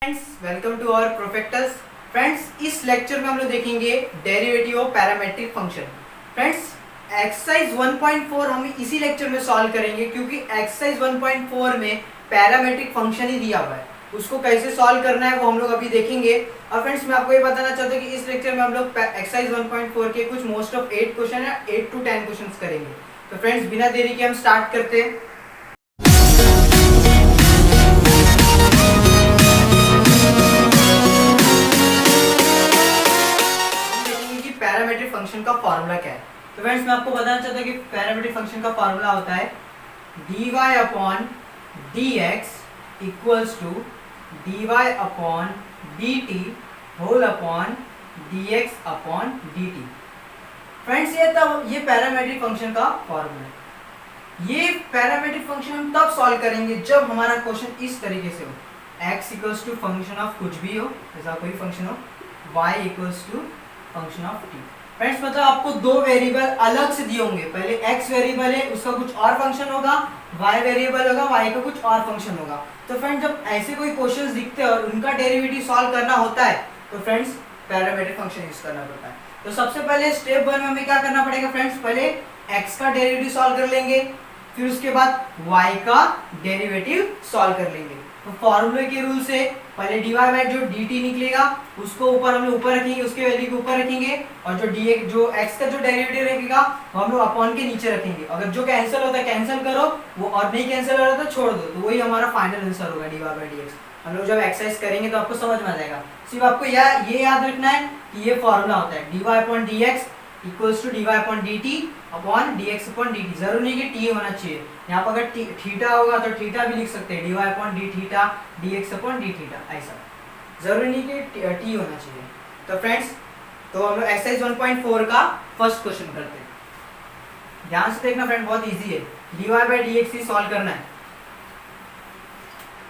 Friends welcome to our प्रोफेक्टस। Friends इस lecture में हम लोग देखेंगे derivative of parametric function. Friends exercise 1.4 हम इसी लेक्चर में सॉल्व करेंगे क्योंकि एक्सरसाइज 1.4 में पैरामेट्रिक फंक्शन ही दिया हुआ है, उसको कैसे सॉल्व करना है वो हम लोग अभी देखेंगे। और फ्रेंड्स मैं आपको ये बताना चाहता हूँ कि इस लेक्चर में हम लोग एक्सरसाइज 1.4 के कुछ मोस्ट ऑफ 8 क्वेश्चन है, 8 to 10 क्वेश्चन करेंगे। तो फ्रेंड्स बिना देरी के हम स्टार्ट करते हैं। पैरामेट्रिक फंक्शन का फॉर्मूला क्या है। तो फ्रेंड्स मैं आपको बताना चाहता हूँ कि पैरामेट्रिक फंक्शन का फॉर्मूला होता है dy upon dx equals to dy upon dt whole upon dx upon dt। Friends ये पैरामेट्रिक फंक्शन का फॉर्मूला है। ये पैरामेट्रिक फंक्शन हम तब सॉल्व करेंगे जब हमारा क्वेश्चन इस तरीके से हो, x equals to function of कुछ भी हो, ऐसा कोई फंक्शन हो, y equals to function of t। Friends मतलब आपको दो वेरिएबल अलग से दिए होंगे, पहले x वेरिएबल है उसका कुछ और फंक्शन होगा, y वेरिएबल होगा y का कुछ और फंक्शन होगा। तो फ्रेंड्स जब ऐसे कोई क्वेश्चंस दिखते हैं और उनका डेरिवेटिव सॉल्व करना होता है तो फ्रेंड्स पैरामेट्रिक फंक्शन यूज करना पड़ता है। तो सबसे पहले स्टेप 1 में हमें क्या करना पड़ेगा फ्रेंड्स, पहले x का डेरिवेटिव सॉल्व कर लेंगे, फिर उसके बाद y का डेरिवेटिव सॉल्व कर लेंगे। तो फॉर्मूले के रूल से पहले dy बाय जो dt निकलेगा उसको ऊपर हम लोग ऊपर रखेंगे, उसके वैल्यू को ऊपर रखेंगे, और जो dx जो x का जो डेरिवेटिव रहेगा वो हम लोग अपॉन के नीचे रखेंगे। अगर जो कैंसिल होता है कैंसिल करो, वो और नहीं कैंसिल हो रहा तो छोड़ दो, तो वही हमारा फाइनल आंसर होगा dy बाय dx। हम लोग जब एक्सरसाइज करेंगे तो आपको समझ में आ जाएगा। सिर्फ आपको ये याद रखना है कि ये फॉर्मूला होता है dy upon dx equals to dy upon dt upon dx upon dt। जरूर नहीं कि t होना चाहिए, यहाँ पर अगर थीटा होगा तो थीटा भी लिख सकते हैं, dy upon d theta dx upon d theta, ऐसा जरूरी नहीं कि t होना चाहिए। तो फ्रेंड्स तो हम लोग एक्सरसाइज 1.4 का फर्स्ट क्वेश्चन करते हैं। ध्यान से देखना फ्रेंड, बहुत इजी है, dy बाय dx ही सॉल्व करना है।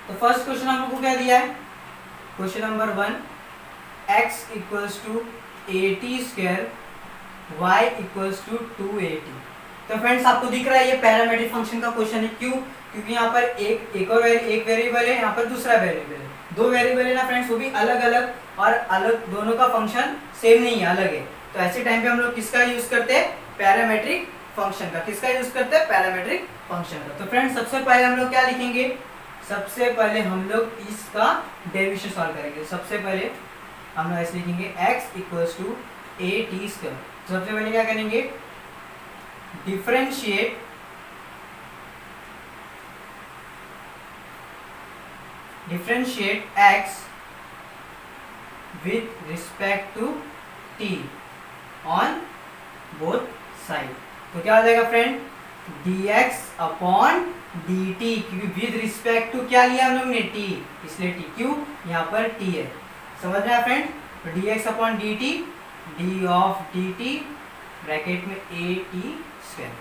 तो फर्स्ट क्वेश्चन हम लोग को क्या दिया है, question number 1, x equals to 80 square y equals to 280। तो फ्रेंड्स आपको दिख रहा है ये पैरामेट्रिक फंक्शन का क्वेश्चन है। क्यों? क्योंकि यहाँ पर एक वेरिएबल है, यहाँ पर दूसरा वेरिएबल है, दो वेरिएबल है ना फ्रेंड्स, वो भी अलग अलग, और अलग दोनों का फंक्शन सेम नहीं है, अलग है। तो ऐसे टाइम पे हम लोग किसका यूज करते हैं, पैरामेट्रिक फंक्शन का। किसका यूज करते हैं, पैरामेट्रिक फंक्शन का। तो फ्रेंड्स सबसे पहले हम लोग क्या लिखेंगे, सबसे पहले हम लोग इसका डेरिवेशन सॉल्व करेंगे। सबसे पहले हम लोग ऐसे लिखेंगे x equals to a t square. सबसे पहले क्या करेंगे, differentiate x with respect to t on both side. तो क्या हो जाएगा फ्रेंड, dx अपॉन dt, क्योंकि विद रिस्पेक्ट टू क्या लिया हम लोग ने, t, इसलिए t। क्यों, यहाँ पर t है, समझ रहे हैं फ्रेंड। तो dx upon dt, d of dt bracket में a t स्क्वायर।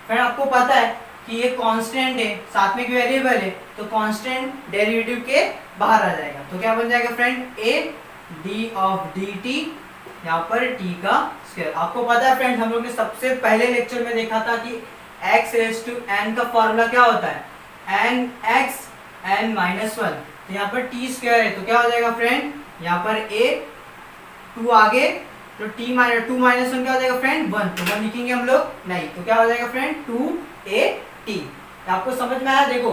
फ्रेंड आपको पता है कि ये कांस्टेंट है, साथ में एक वेरिएबल है, तो कांस्टेंट डेरिवेटिव के बाहर आ जाएगा। तो क्या बन जाएगा friend, a d of dt, यहाँ पर t का स्क्वायर। आपको पता है फ्रेंड, हम लोग ने सबसे पहले लेक्चर में देखा था कि x रेज़ टू n का फॉर्मूला क्या होता है, n x n माइनस 1। तो यहाँ पर t स्क्वायर है, तो क्या हो जाएगा फ्रेंड, यहाँ पर a 2 आगे, तो t माइनस 2 माइनस 1 क्या हो जाएगा फ्रेंड, 1। तो 1 लिखेंगे हम लोग नहीं, तो क्या हो जाएगा फ्रेंड, 2at। आपको समझ में आया, देखो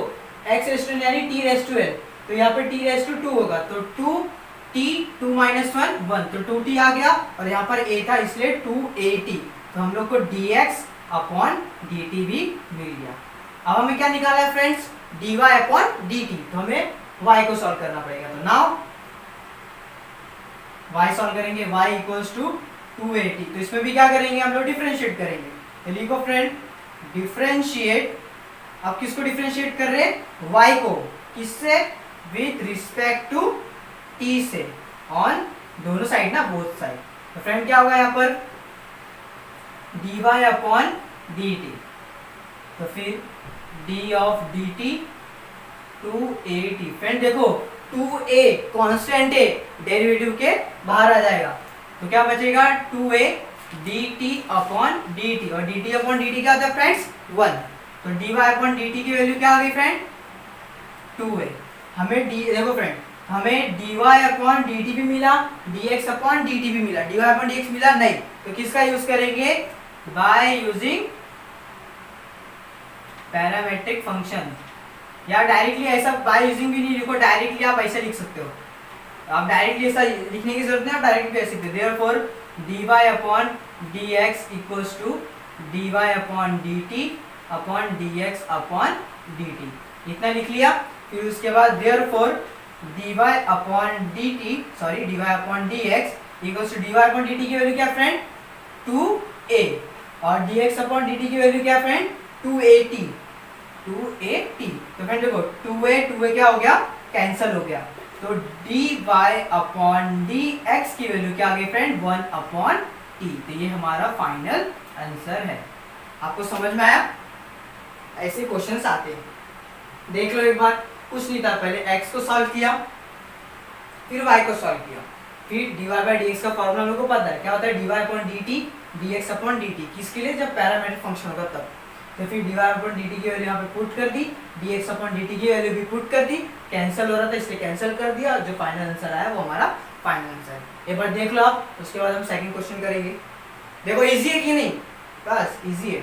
x रेज़ टू यानी t रेज़ टू n, तो यहाँ पर t रेज़ टू 2 होगा, तो 2t 2 माइनस 1 1, तो 2t आ गया, और यहाँ पर a था इसलिए 2at। तो हम लोग को dx अपॉन dt भी मिल गया। अब हमें क्या निकाला है फ्रेंड्स, dy अपॉन dt। तो हमें y को सॉल्व करना पड़ेगा। तो नाउ y सॉल्व करेंगे, y इक्वल्स टू 280। तो इसमें भी क्या करेंगे, हम लोग डिफरेंशिएट करेंगे। तो लिखो फ्रेंड, डिफरेंशिएट, अब किसको डिफरेंशिएट कर रहे हैं, y को, किससे, विथ रिस्पेक्ट टू t से, ऑन दोनों साइड ना, बोथ साइड। तो फ्रेंड क्या होगा यहाँ पर, dy अपॉन dt, तो फिर d ऑफ dt 280। फ्रेंड देखो 2a कांस्टेंट है, डेरिवेटिव के बाहर आ जाएगा, तो क्या बचेगा 2a dt अपॉन dt, और dt अपॉन dt क्या होता है फ्रेंड्स, 1। तो dy अपॉन dt की वैल्यू क्या आ गई फ्रेंड, 2 है। हमें देखो फ्रेंड हमें dy/dt भी मिला, dx/dt भी मिला, dy/dx मिला नहीं, तो किसका यूज करेंगे? Bye using parametric function. या डायरेक्टली ऐसा बाय यूजिंग भी नहीं लिखो, डायरेक्टली आप ऐसा लिख सकते हो, आप डायरेक्टली ऐसा लिखने की जरूरत नहीं, आप डायरेक्टली ऐसे लिख सकते हो। Therefore dy/dx equals to dy/dt/dx/dt, इतना लिख लिया। फिर उसके बाद therefore dy/dx equals to dy/dt की वैल्यू क्या फ्रेंड? 2a, और dx/dt की वैल्यू क्या फ्रेंड? 2at। तो फ्रेंड देखो 2a क्या हो गया? कैंसिल हो गया, तो dy/dx की वैल्यू क्या आ गई फ्रेंड? 1/t। तो ये हमारा फाइनल आंसर है। आपको समझ में आया? ऐसे क्वेश्चंस आते हैं, देख लो एक बार। कुछ नहीं था, पहले x को सॉल्व किया, फिर y को सॉल्व किया, फिर dy/dx का फॉर्मूला हम लोग को पता है क्या होता है, dy/dt dx/dt। किसके लिए? जब पैरामेट्रिक फंक्शन होगा तब। तो फिर dy/dt की वैल्यू यहाँ पे पुट कर दी, dx/dt की वैल्यू भी पुट कर दी, कैंसिल हो रहा था इसलिए कैंसिल कर दिया, और जो फाइनल आंसर आया वो हमारा फाइनल आंसर है। एक बार देख लो आप, उसके बाद हम सेकंड क्वेश्चन करेंगे। देखो इजी है कि नहीं? बस इजी है,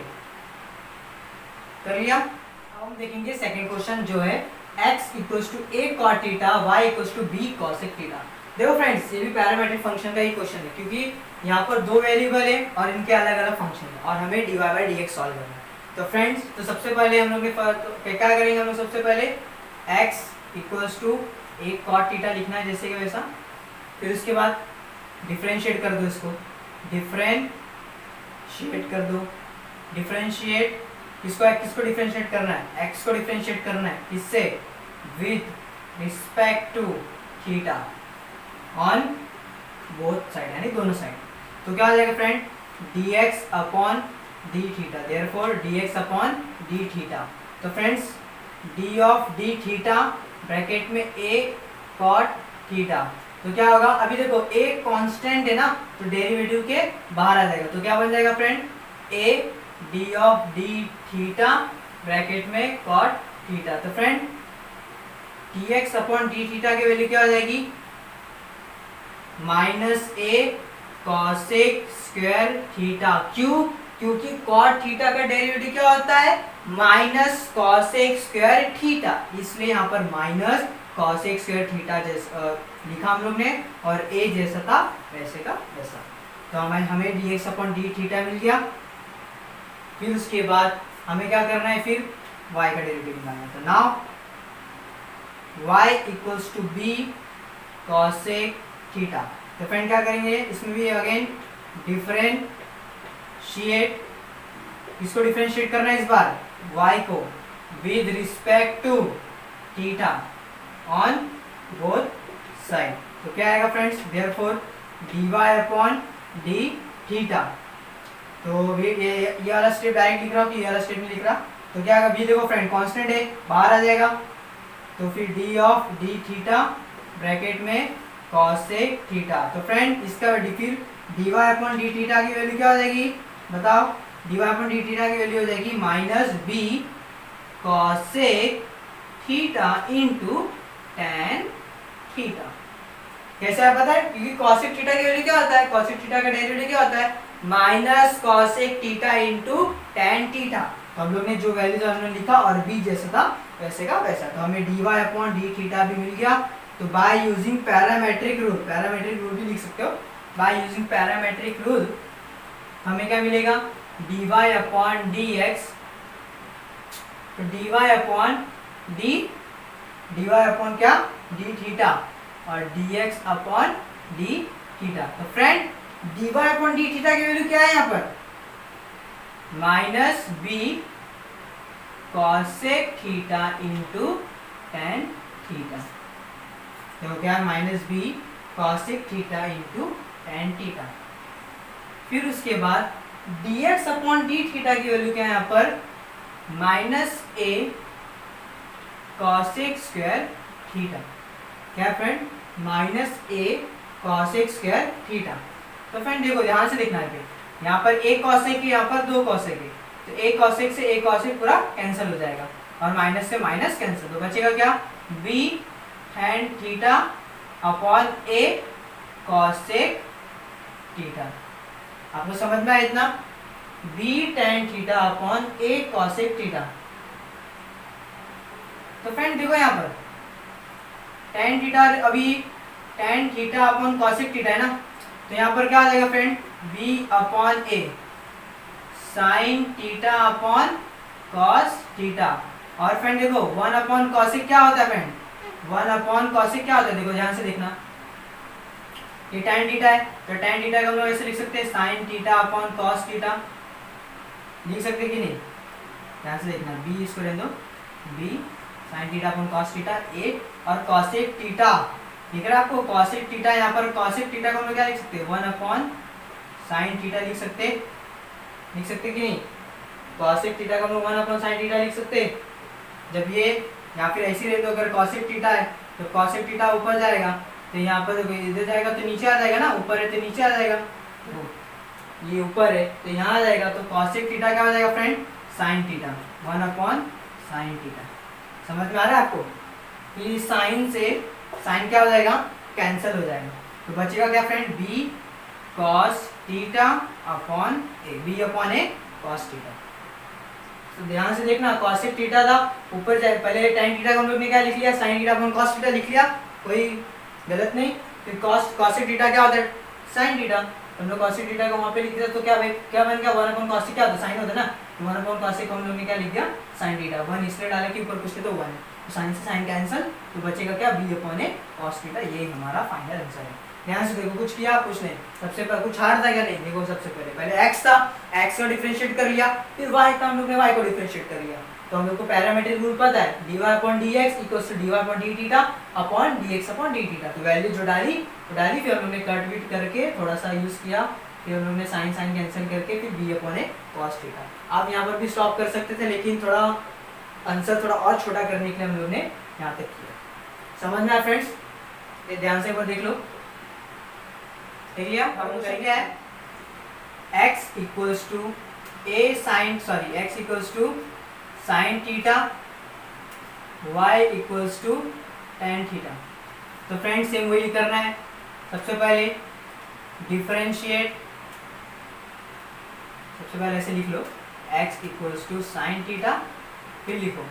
कर लिया। अब हम देखेंगे सेकंड क्वेश्चन जो है x equals to a cot theta, y equals to b cosec theta. देखो फ्रेंड्स, ये भी पैरामेट्रिक फंक्शन का ही क्वेश्चन है, क्योंकि यहाँ पर दो वेरिएबल है और इनके अलग अलग फंक्शन है, और हमें dy/dx सॉल्व करना है। तो फ्रेंड्स, तो सबसे पहले हम लोग क्या करेंगे? हम लोग सबसे पहले x equals to a cot theta लिखना है जैसे कि वैसा। फिर उसके बाद डिफरेंशिएट कर दो, इसको डिफरेंशिएट कर दो। डिफरेंशिएट किसको डिफरेंशिएट करना है? x को डिफरेंशिएट करना है, किससे? With respect to theta on both side, यानी दोनों साइड। तो क्या हो जाएगा friend? dx/d theta, therefore dx/d theta. तो friends, d of d theta bracket में a cot थीटा, तो क्या होगा? अभी देखो a कांस्टेंट है ना, तो डेरिवेटिव के बाहर आ जाएगा, तो क्या बन जाएगा friend? a d of d theta bracket में cot थीटा। तो फ्रेंड, dx/d थीटा की वैल्यू क्या हो जाएगी? -a cosec square theta. क्यों? क्योंकि cot थीटा का डेरिवेटिव क्या होता है? माइनस cosec स्क्वायर थीटा, इसलिए यहाँ पर माइनस cosec स्क्वायर थीटा जैसा लिखा हम लोग ने, और a जैसा था वैसे का वैसा। तो हमें dx/d थीटा मिल गया। फिर उसके बाद हमें क्या करना है? फिर y का डेरिवेटिव निकालना है। तो now y equals to b cosec theta. तो फ्रेंड क्या करेंगे? इसमें भी अगेन डिफरेंशिएट, किसको डिफरेंशिएट करना है इस बार? y को with respect to theta on both side. तो क्या आएगा फ्रेंड्स? Therefore dy/d theta. तो ये वाला स्टेप डायरेक्ट लिख रहा हूँ कि ये वाला स्टेप नहीं लिख रहा। तो क्या आएगा? भी देखो फ्रेंड कांस्टेंट है, बाहर आ जाएगा, तो फिर d of d theta bracket में cosec थीटा। तो फ्रेंड, इसका फिर dy/d थीटा की वैल्यू क्या हो जाएगी? बताओ, dy/d थीटा की वैल्यू हो जाएगी -b cosec theta into tan theta. कैसे है पता है? क्योंकि cosec थीटा की वैल्यू क्या होता है? cosec थीटा का डेरिवेटिव क्या होता है? Minus cosec theta into tan theta. तो हम लोग ने जो वैल्यू हमने लिखा और b जैसा था वैसे का वैसा, तो हमें dy/d थीटा भी मिल गया। तो बाय यूजिंग पैरामेट्रिक रूल भी लिख सकते हो, बाय यूजिंग पैरामेट्रिक रूल हमें क्या मिलेगा? dy/dx, तो dy/क्या? d थीटा, और dx/d थीटा। तो फ्रेंड, dy/d थीटा की वैल्यू क्या है यहाँ पर? -b cosec theta into tan theta. तो क्या है? -b cosec theta into tan theta. फिर उसके बाद dx/d थीटा की वैल्यू क्या है यहाँ पर? -a cosec square theta. क्या friend? -a cosec square theta. तो फ्रेंड देखो, ध्यान से देखना है, यहाँ पर एक cosec है, यहाँ पर दो cosec है, तो एक cosec से एक cosec पूरा कैंसिल हो जाएगा, और माइनस से माइनस कैंसिल, तो बचेगा क्या? b tan theta upon a cosec theta. आपको समझ में आया इतना? b tan theta upon a cosec theta. तो फ्रेंड देखो यहाँ पर tan थीटा, अभी tan theta upon cosec theta है ना, तो यहाँ पर क्या आ जाएगा friend, b upon a sin theta upon cos theta. और फ्रेंड देखो 1 अपॉन cosec क्या होता है फ्रेंड, 1 अपॉन cosec क्या होता है, देखो ध्यान से देखना, ये tan थीटा है, तो tan थीटा को हम लोग ऐसे लिख सकते हैं sin theta upon cos theta, लिख सकते कि नहीं? ध्यान से देखना, b इसको रहने दो, b sin theta upon cos theta a, और cosec थीटा दिख रहा है आपको, cosec थीटा, यहाँ पर cosec थीटा को हम लोग क्या लिख सकते हैं, 1 अपॉन sin थीटा लिख सकते कि नहीं? cosec थीटा को हम लोग 1 अपॉन sin थीटा लिख सकते, जब ये या फिर ऐसी रहे, तो अगर cosec थीटा है तो cosec थीटा ऊपर जाएगा, तो यहाँ पर देखो इधर जाएगा तो नीचे आ जाएगा ना, ऊपर है तो नीचे आ जाएगा, तो ये ऊपर है तो यहाँ आ जाएगा, तो cosec थीटा क्या हो जाएगा friend, sin theta, 1 upon sin theta. समझ में आ रहा है आपको? कि sin से sin क्या हो जाएगा, कैंसिल हो जाएगा, तो बचेगा क्या friend, b cos theta upon a, b upon a cos theta. तो ध्यान से देखना, cosec थीटा था ऊपर जाए, पहले tan थीटा को हम लोग ने क्या लिख लिया, sin theta upon cos theta लिख लिया, कोई गलत नहीं। फिर cosec थीटा क्या होता है, sin थीटा, हम लोग cosec थीटा को वहाँ पे लिख दिया, तो क्या बन गया, 1 अपॉन cosec क्या होता है, sin होता है ना, तो 1 अपॉन cosec को हम लोग ने क्या लिख दिया, sin थीटा, 1 इसलिए डाला कि ऊपर कुछ थे तो 1 है, तो sin से sin कैंसिल, तो बचेगा क्या, b upon a cos theta. ये हमारा फाइनल आंसर है। ध्यान से देखो, कुछ किया कुछ नहीं, सबसे पहले कुछ हार्ड था क्या, नहीं, देखो सबसे पहले x था, x को डिफरेंशिएट कर लिया, फिर y था, हम लोग ने y को डिफरेंशिएट कर लिया, तो हम लोग को पैरामीट्रिक रूल पता है, dy upon dx equals to dy upon d theta upon dx upon d theta. तो वैल्यू जो डाली तो डाली, फिर हम लोग ने कट विट करके थोड़ा सा यूज किया, फिर हम लोग ने साइन साइन कैंसिल करके फिर b upon a cos theta. आप यहाँ पर भी स्टॉप कर सकते थे, लेकिन थोड़ा आंसर थोड़ा और छोटा करने के लिए हम लोग ने यहाँ तक किया। समझ में आया फ्रेंड्स? ये ध्यान से एक बार देख लो, देख लिया? अब हम करेंगे है x equals to x equals to sine theta, y equals to tan theta. तो फ्रेंड्स सेम वही करना है, सबसे पहले डिफरेंशिएट, सबसे पहले ऐसे लिख लो x equals to sine theta, फिर लिखो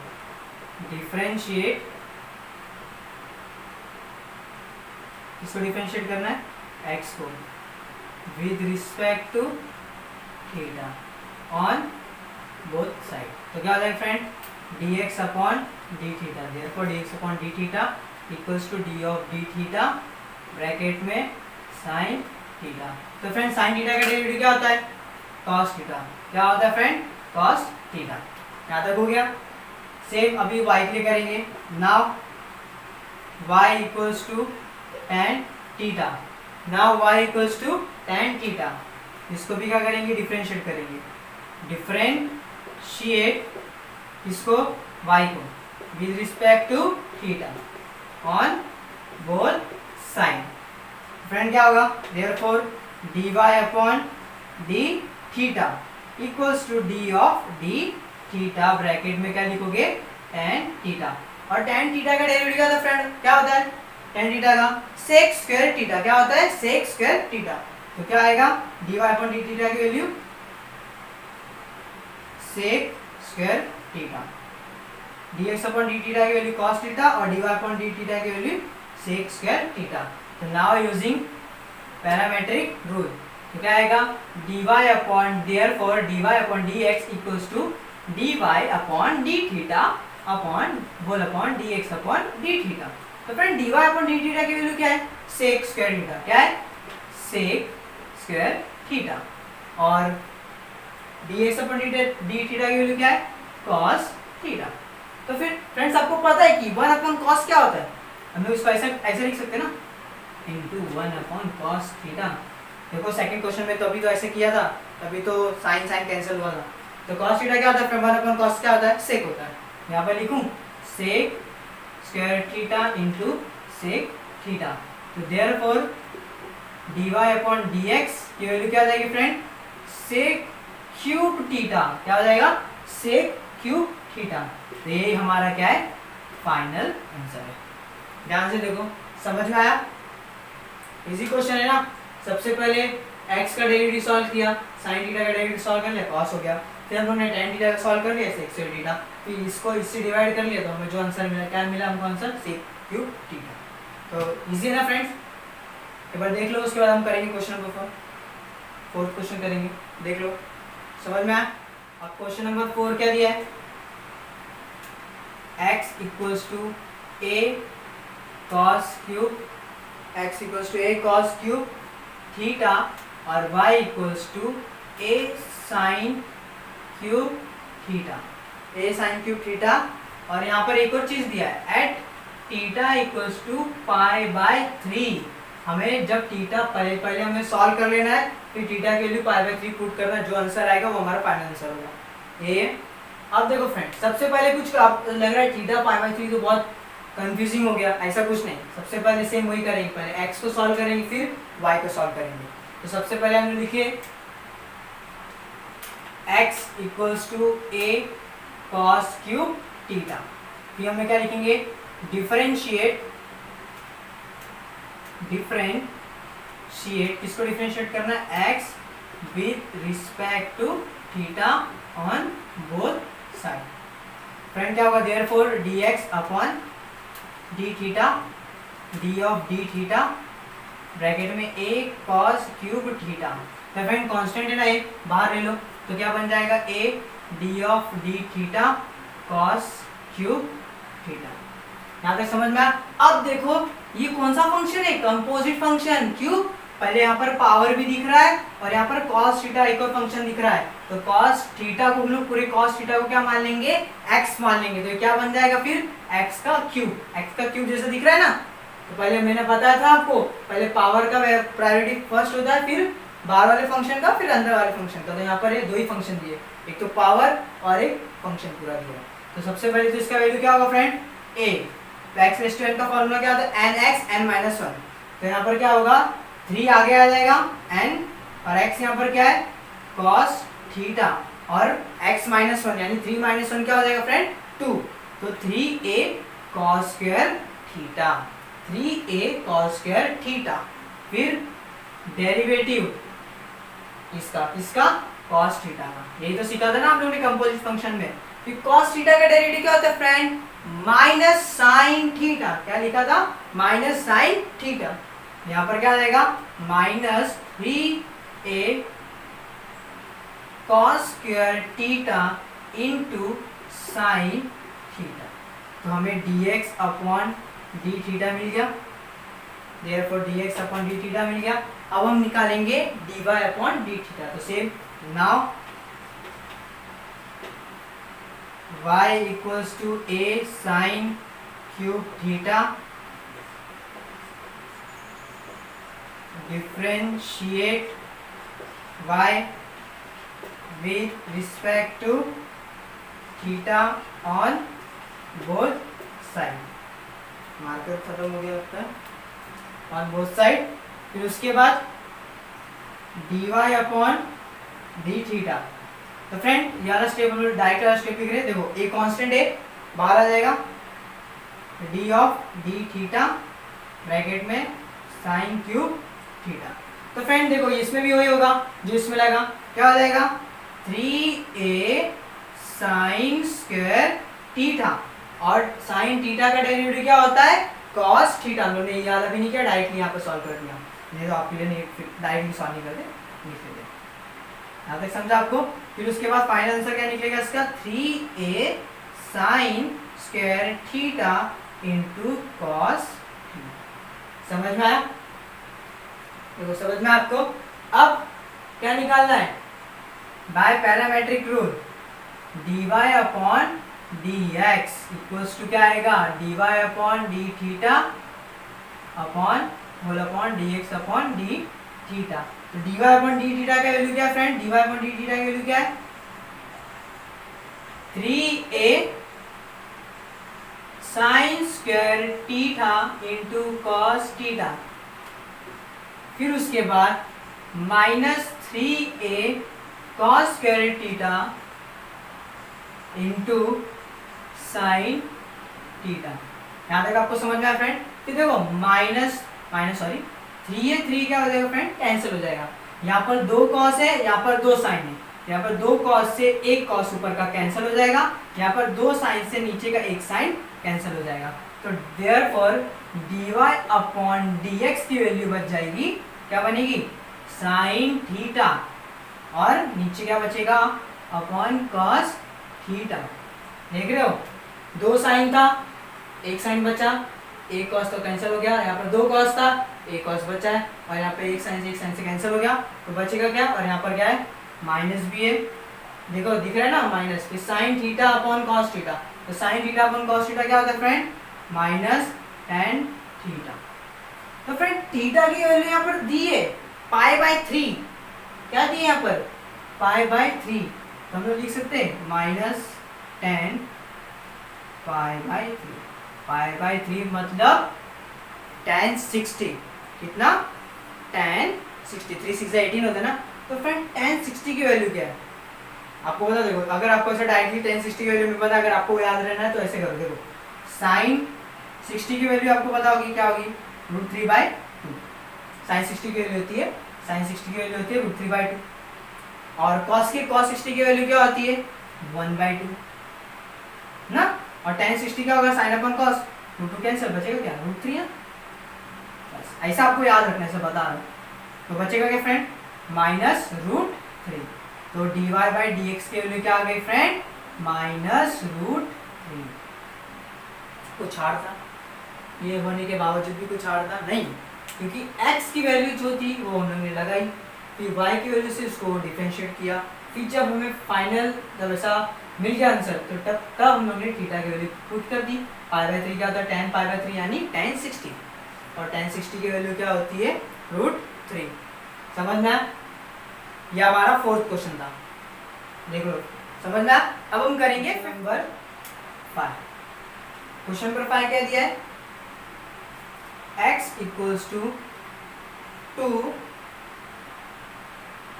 डिफरेंशिएट, इसको डिफरेंशिएट करना है x को with respect to theta on both side. तो क्या हो जाएगा friend, dx upon D theta, therefore dx upon D theta equals to d of D theta bracket में साइन थीटा। तो फ्रेंड साइन थीटा का डेरिवेटिव क्या होता है, cos थीटा। क्या होता है फ्रेंड, cos थीटा। यहाँ तक हो गया। सेम अभी y के लिए करेंगे। Now y equals to tan theta, now y equals to tan theta, इसको भी क्या करेंगे, डिफरेंशिएट करेंगे, डिफरेंशिएट इसको y को with respect to theta on both side. Friend क्या होगा, therefore dy upon D theta equals to d of D theta bracket में क्या लिखोगे, tan थीटा। और tan थीटा का डेरिवेटिव क्या होता है फ्रेंड, क्या होता है tan थीटा का sec स्क्वायर थीटा। क्या होता है, sec स्क्वायर थीटा। तो क्या आएगा, dy अपॉन डी थीटा की value sec square theta, dx upon D theta की वैल्यू cos थीटा और dy अपॉन डी थीटा की वैल्यू sec स्क्वायर थीटा। तो नाउ यूजिंग पैरामेट्रिक रूल, तो क्या आएगा, dy upon, therefore dy upon dx equals to dy upon D theta upon whole upon dx upon D theta. तो friend dy upon D theta की value क्या है, sec square theta. क्या है, sec square theta. और dx upon D theta की value क्या है, cos थीटा। तो फिर फ्रेंड्स आपको पता है कि 1 अपॉन cos क्या होता है, हम लोग इसको ऐसे लिख सकते हैं ना, इनटू 1 अपॉन cos थीटा। देखो सेकंड क्वेश्चन में तो अभी तो ऐसे किया था, तभी तो साइन साइन कैंसिल हुआ था। तो cos थीटा क्या होता है, फ्रेंड 1 अपॉन cos क्या होता है, sec होता है। यहाँ पर लिखूं sec square theta into sec theta. तो देयरफॉर dy अपॉन dx की वैल्यू क्या आ जाएगी फ्रेंड, sec क्यूब थीटा। क्या हो जाएगा, sec क्यूब थीटा। तो ये हमारा क्या है, फाइनल आंसर है। ध्यान से देखो, समझ में आया? इजी क्वेश्चन है ना। सबसे पहले x का डेरिवेटिव सॉल्व किया, sin थीटा का डेरिवेटिव सॉल्व कर लिया, cos हो गया। फिर हम लोग ने tan थीटा का सॉल्व कर लिया, sec स्क्वायर थीटा। फिर इसको इससे डिवाइड कर लिया तो हमें जो आंसर मिला, क्या मिला हमको आंसर? sec cube theta. तो इजी है ना फ्रेंड्स? एक बार देख लो, उसके बाद हम करेंगे क्वेश्चन नंबर 4। फोर्थ क्वेश्चन करेंगे, देख लो, समझ में आया? अब क्वेश्चन नंबर 4 क्या दिया है? x equals to a cos cube, x equals to a cos cube theta और y equals to a sin cube theta, a sin cube theta. और यहाँ पर एक और चीज दिया है, at theta equals to pi by 3। हमें जब थीटा पहले हमें सॉल्व कर लेना है, फिर थीटा की वैल्यू पाई बाय 3 पुट करना है, जो आंसर आएगा वो हमारा फाइनल आंसर होगा। ये अब देखो फ्रेंड, सबसे पहले कुछ लग रहा है थीटा पाई बाय 3 तो बहुत कंफ्यूजिंग हो गया, ऐसा कुछ नहीं। सबसे पहले सेम वही करेंगे, पहले x को सॉल्व करेंगे फिर y को सॉल्व करेंगे। तो सबसे पहले हमने लिखे x equals to a cos cube theta. फिर हमें क्या लिखेंगे? डिफरेंशिएट किसको डिफरेंशिएट करना है? x with respect to theta on both side. Friend क्या होगा? Therefore dx upon d theta, d of d theta bracket में a cos क्यूब थीटा। तो फ्रेंड कांस्टेंट है ना, एक बाहर ले लो, तो क्या बन जाएगा? a d of d theta cos cube theta. यहाँ तक समझ में आया? अब देखो ये कौन सा फंक्शन है? Composite function. क्यों? पहले यहाँ पर पावर भी दिख रहा है और यहाँ पर cos थीटा एक और फंक्शन दिख रहा है। तो cos थीटा को हम लोग पूरे cos थीटा को क्या मान लेंगे? x मान लेंगे। तो क्या बन जाएगा फिर? x का क्यूब जैसा दिख रहा है ना। तो पहले मैंने बताया था आपको, पहले पावर का प्रायोरिटी फर्स्ट होता है, फिर बाहर वाले फंक्शन का, फिर अंदर वाले फंक्शन का। तो यहाँ पर ये दो ही फंक्शन दिए, एक तो पावर और एक फंक्शन पूरा दिया। तो सबसे पहले तो इसका वैल्यू क्या होगा फ्रेंड? a। तो x रेज़ टू n का फॉर्मूला क्या होता है? nx n-1। तो यहाँ पर क्या होगा? 3 आगे आ जाएगा n, और x यहाँ पर क्या है? cos थीटा, और x -1 यानी 3 - 1 क्या हो जाएगा फ्रेंड? 2। तो 3a cos square theta, 3a cos square theta. फिर डेरिवेटिव इसका cos थीटा का, यही तो सीखा था ना आप लोगों ने कंपोजिट फंक्शन में। फिर cos थीटा का डेरिवेटिव क्या होता है फ्रेंड? Minus sine theta. क्या लिखा था? Minus sine theta. यहाँ पर क्या आ जाएगा? Minus 3a cos square theta into sine theta. तो हमें dx अपॉन d थीटा मिल गया, therefore dx upon d theta मिल गया। अब हम निकालेंगे dy अपॉन d थीटा। तो same now y equals to a sine cube theta differentiate y with respect to theta on both side. Marker खत्म हो गया लगता है, ऑन बोथ साइड। फिर उसके बाद dy अपॉन d थीटा। तो फ्रेंड ये वाला स्टेप हम लोग डायरेक्ट वाला स्टेप लिख रहे हैं। देखो एक कांस्टेंट है, बाहर आ जाएगा d of d theta bracket में साइन क्यूब थीटा। तो फ्रेंड देखो इसमें भी वही होगा जो इसमें लगा, क्या हो जाएगा? 3a साइन स्क्वायर थीटा, और साइन थीटा का डेरिवेटिव क्या होता है? cos theta. हम लोग ने ये वाला भी नहीं किया, डायरेक्टली यहाँ पर सॉल्व कर दिया। नहीं तो आपके लिए नहीं, डायरेक्टली सॉल्व नहीं करते, लिख लेते। यहाँ तक समझा आपको? फिर उसके बाद फाइनल आंसर क्या निकलेगा इसका? 3a sine square theta into cos. समझ में आया? देखो समझ में आपको? अब क्या निकालना है? By parametric rule dy upon dx equals to क्या आएगा? dy upon d theta upon whole upon dx upon d theta. तो dy अपॉन d थीटा का वैल्यू क्या है friend? dy upon d theta की वैल्यू क्या है? 3a sine square theta into cos theta. फिर उसके बाद minus 3a cos square theta into sine theta. यहाँ तक आपको समझ में आया फ्रेंड? फिर देखो माइनस माइनस सॉरी 3 है, 3 क्या हो जाएगा फ्रेंड, कैंसिल हो जाएगा। यहाँ पर 2 कॉस है, यहाँ पर 2 साइन है, यहाँ पर 2 कॉस से 1 कॉस ऊपर का कैंसिल हो जाएगा, यहाँ पर 2 साइन से नीचे का 1 साइन कैंसिल हो जाएगा। तो देयरफॉर dy अपॉन dx की वैल्यू बच जाएगी, क्या बनेगी, साइन थीटा, और नीचे क्या बचेगा, अपॉन कॉस थीटा। देख रहे हो, 2 साइन था, 1 साइन बचा, 1 कॉस तो कैंसिल हो गया, यहाँ पर 2 कॉस था, 1 कॉस बचा है, और यहाँ पे 1 साइन से कैंसिल हो गया, तो बचेगा क्या, और यहाँ पर क्या है, माइनस भी है। देखो दिख रहा है ना माइनस, कि sine theta upon cos theta, तो sine theta upon cos theta क्या होता है फ्रेंड, माइनस tan थीटा। तो फ्रेंड थीटा की वैल्यू यहाँ पर दी है π/3, क्या दी है यहाँ पर, π/3, तो हम लोग लिख सकते हैं माइनस tan π/3, π/3 मतलब tan 60, कितना, tan 60, 3 6 18 होता है ना। तो फ्रेंड tan 60 की वैल्यू क्या है, आपको बता, देखो अगर आपको ऐसा डायरेक्टली tan 60 की वैल्यू में पता, अगर आपको याद रहना है तो ऐसे करो, देखो साइन 60 की वैल्यू आपको पता होगी, क्या होगी, √3/2। साइन 60 की वैल्यू होती है, साइन 60 की वैल्यू होती है √3/2, और cos 60 की वैल्यू क्या होती है, 1/2 ना। और tan 60 क्या होगा, साइन अपॉन cos, √2 कैंसिल, बचेगा क्या, √3 है। बस ऐसा आपको याद रखना है, ऐसा बता रहा हूँ। तो बचेगा क्या फ्रेंड, माइनस √3। तो dy/dx की वैल्यू क्या आ गई फ्रेंड, माइनस √3। कुछ हार्ड था, ये होने के बावजूद भी कुछ हार्ड था नहीं, क्योंकि x की वैल्यू जो थी वो उन्होंने लगाई, फिर y की वैल्यू से उसको डिफरेंशिएट किया, फिर जब हमें फाइनल जब ऐसा मिल गया आंसर, तो तब हम लोगों ने थीटा की वैल्यू पुट कर दी। π/3 क्या होता है, tan π/3 यानी tan 60, और tan 60 की वैल्यू क्या होती है, √3। समझ में, यह हमारा 4th क्वेश्चन था, देख लो समझ में। अब हम करेंगे नंबर 5। क्वेश्चन नंबर 5 क्या दिया है, x equals to 2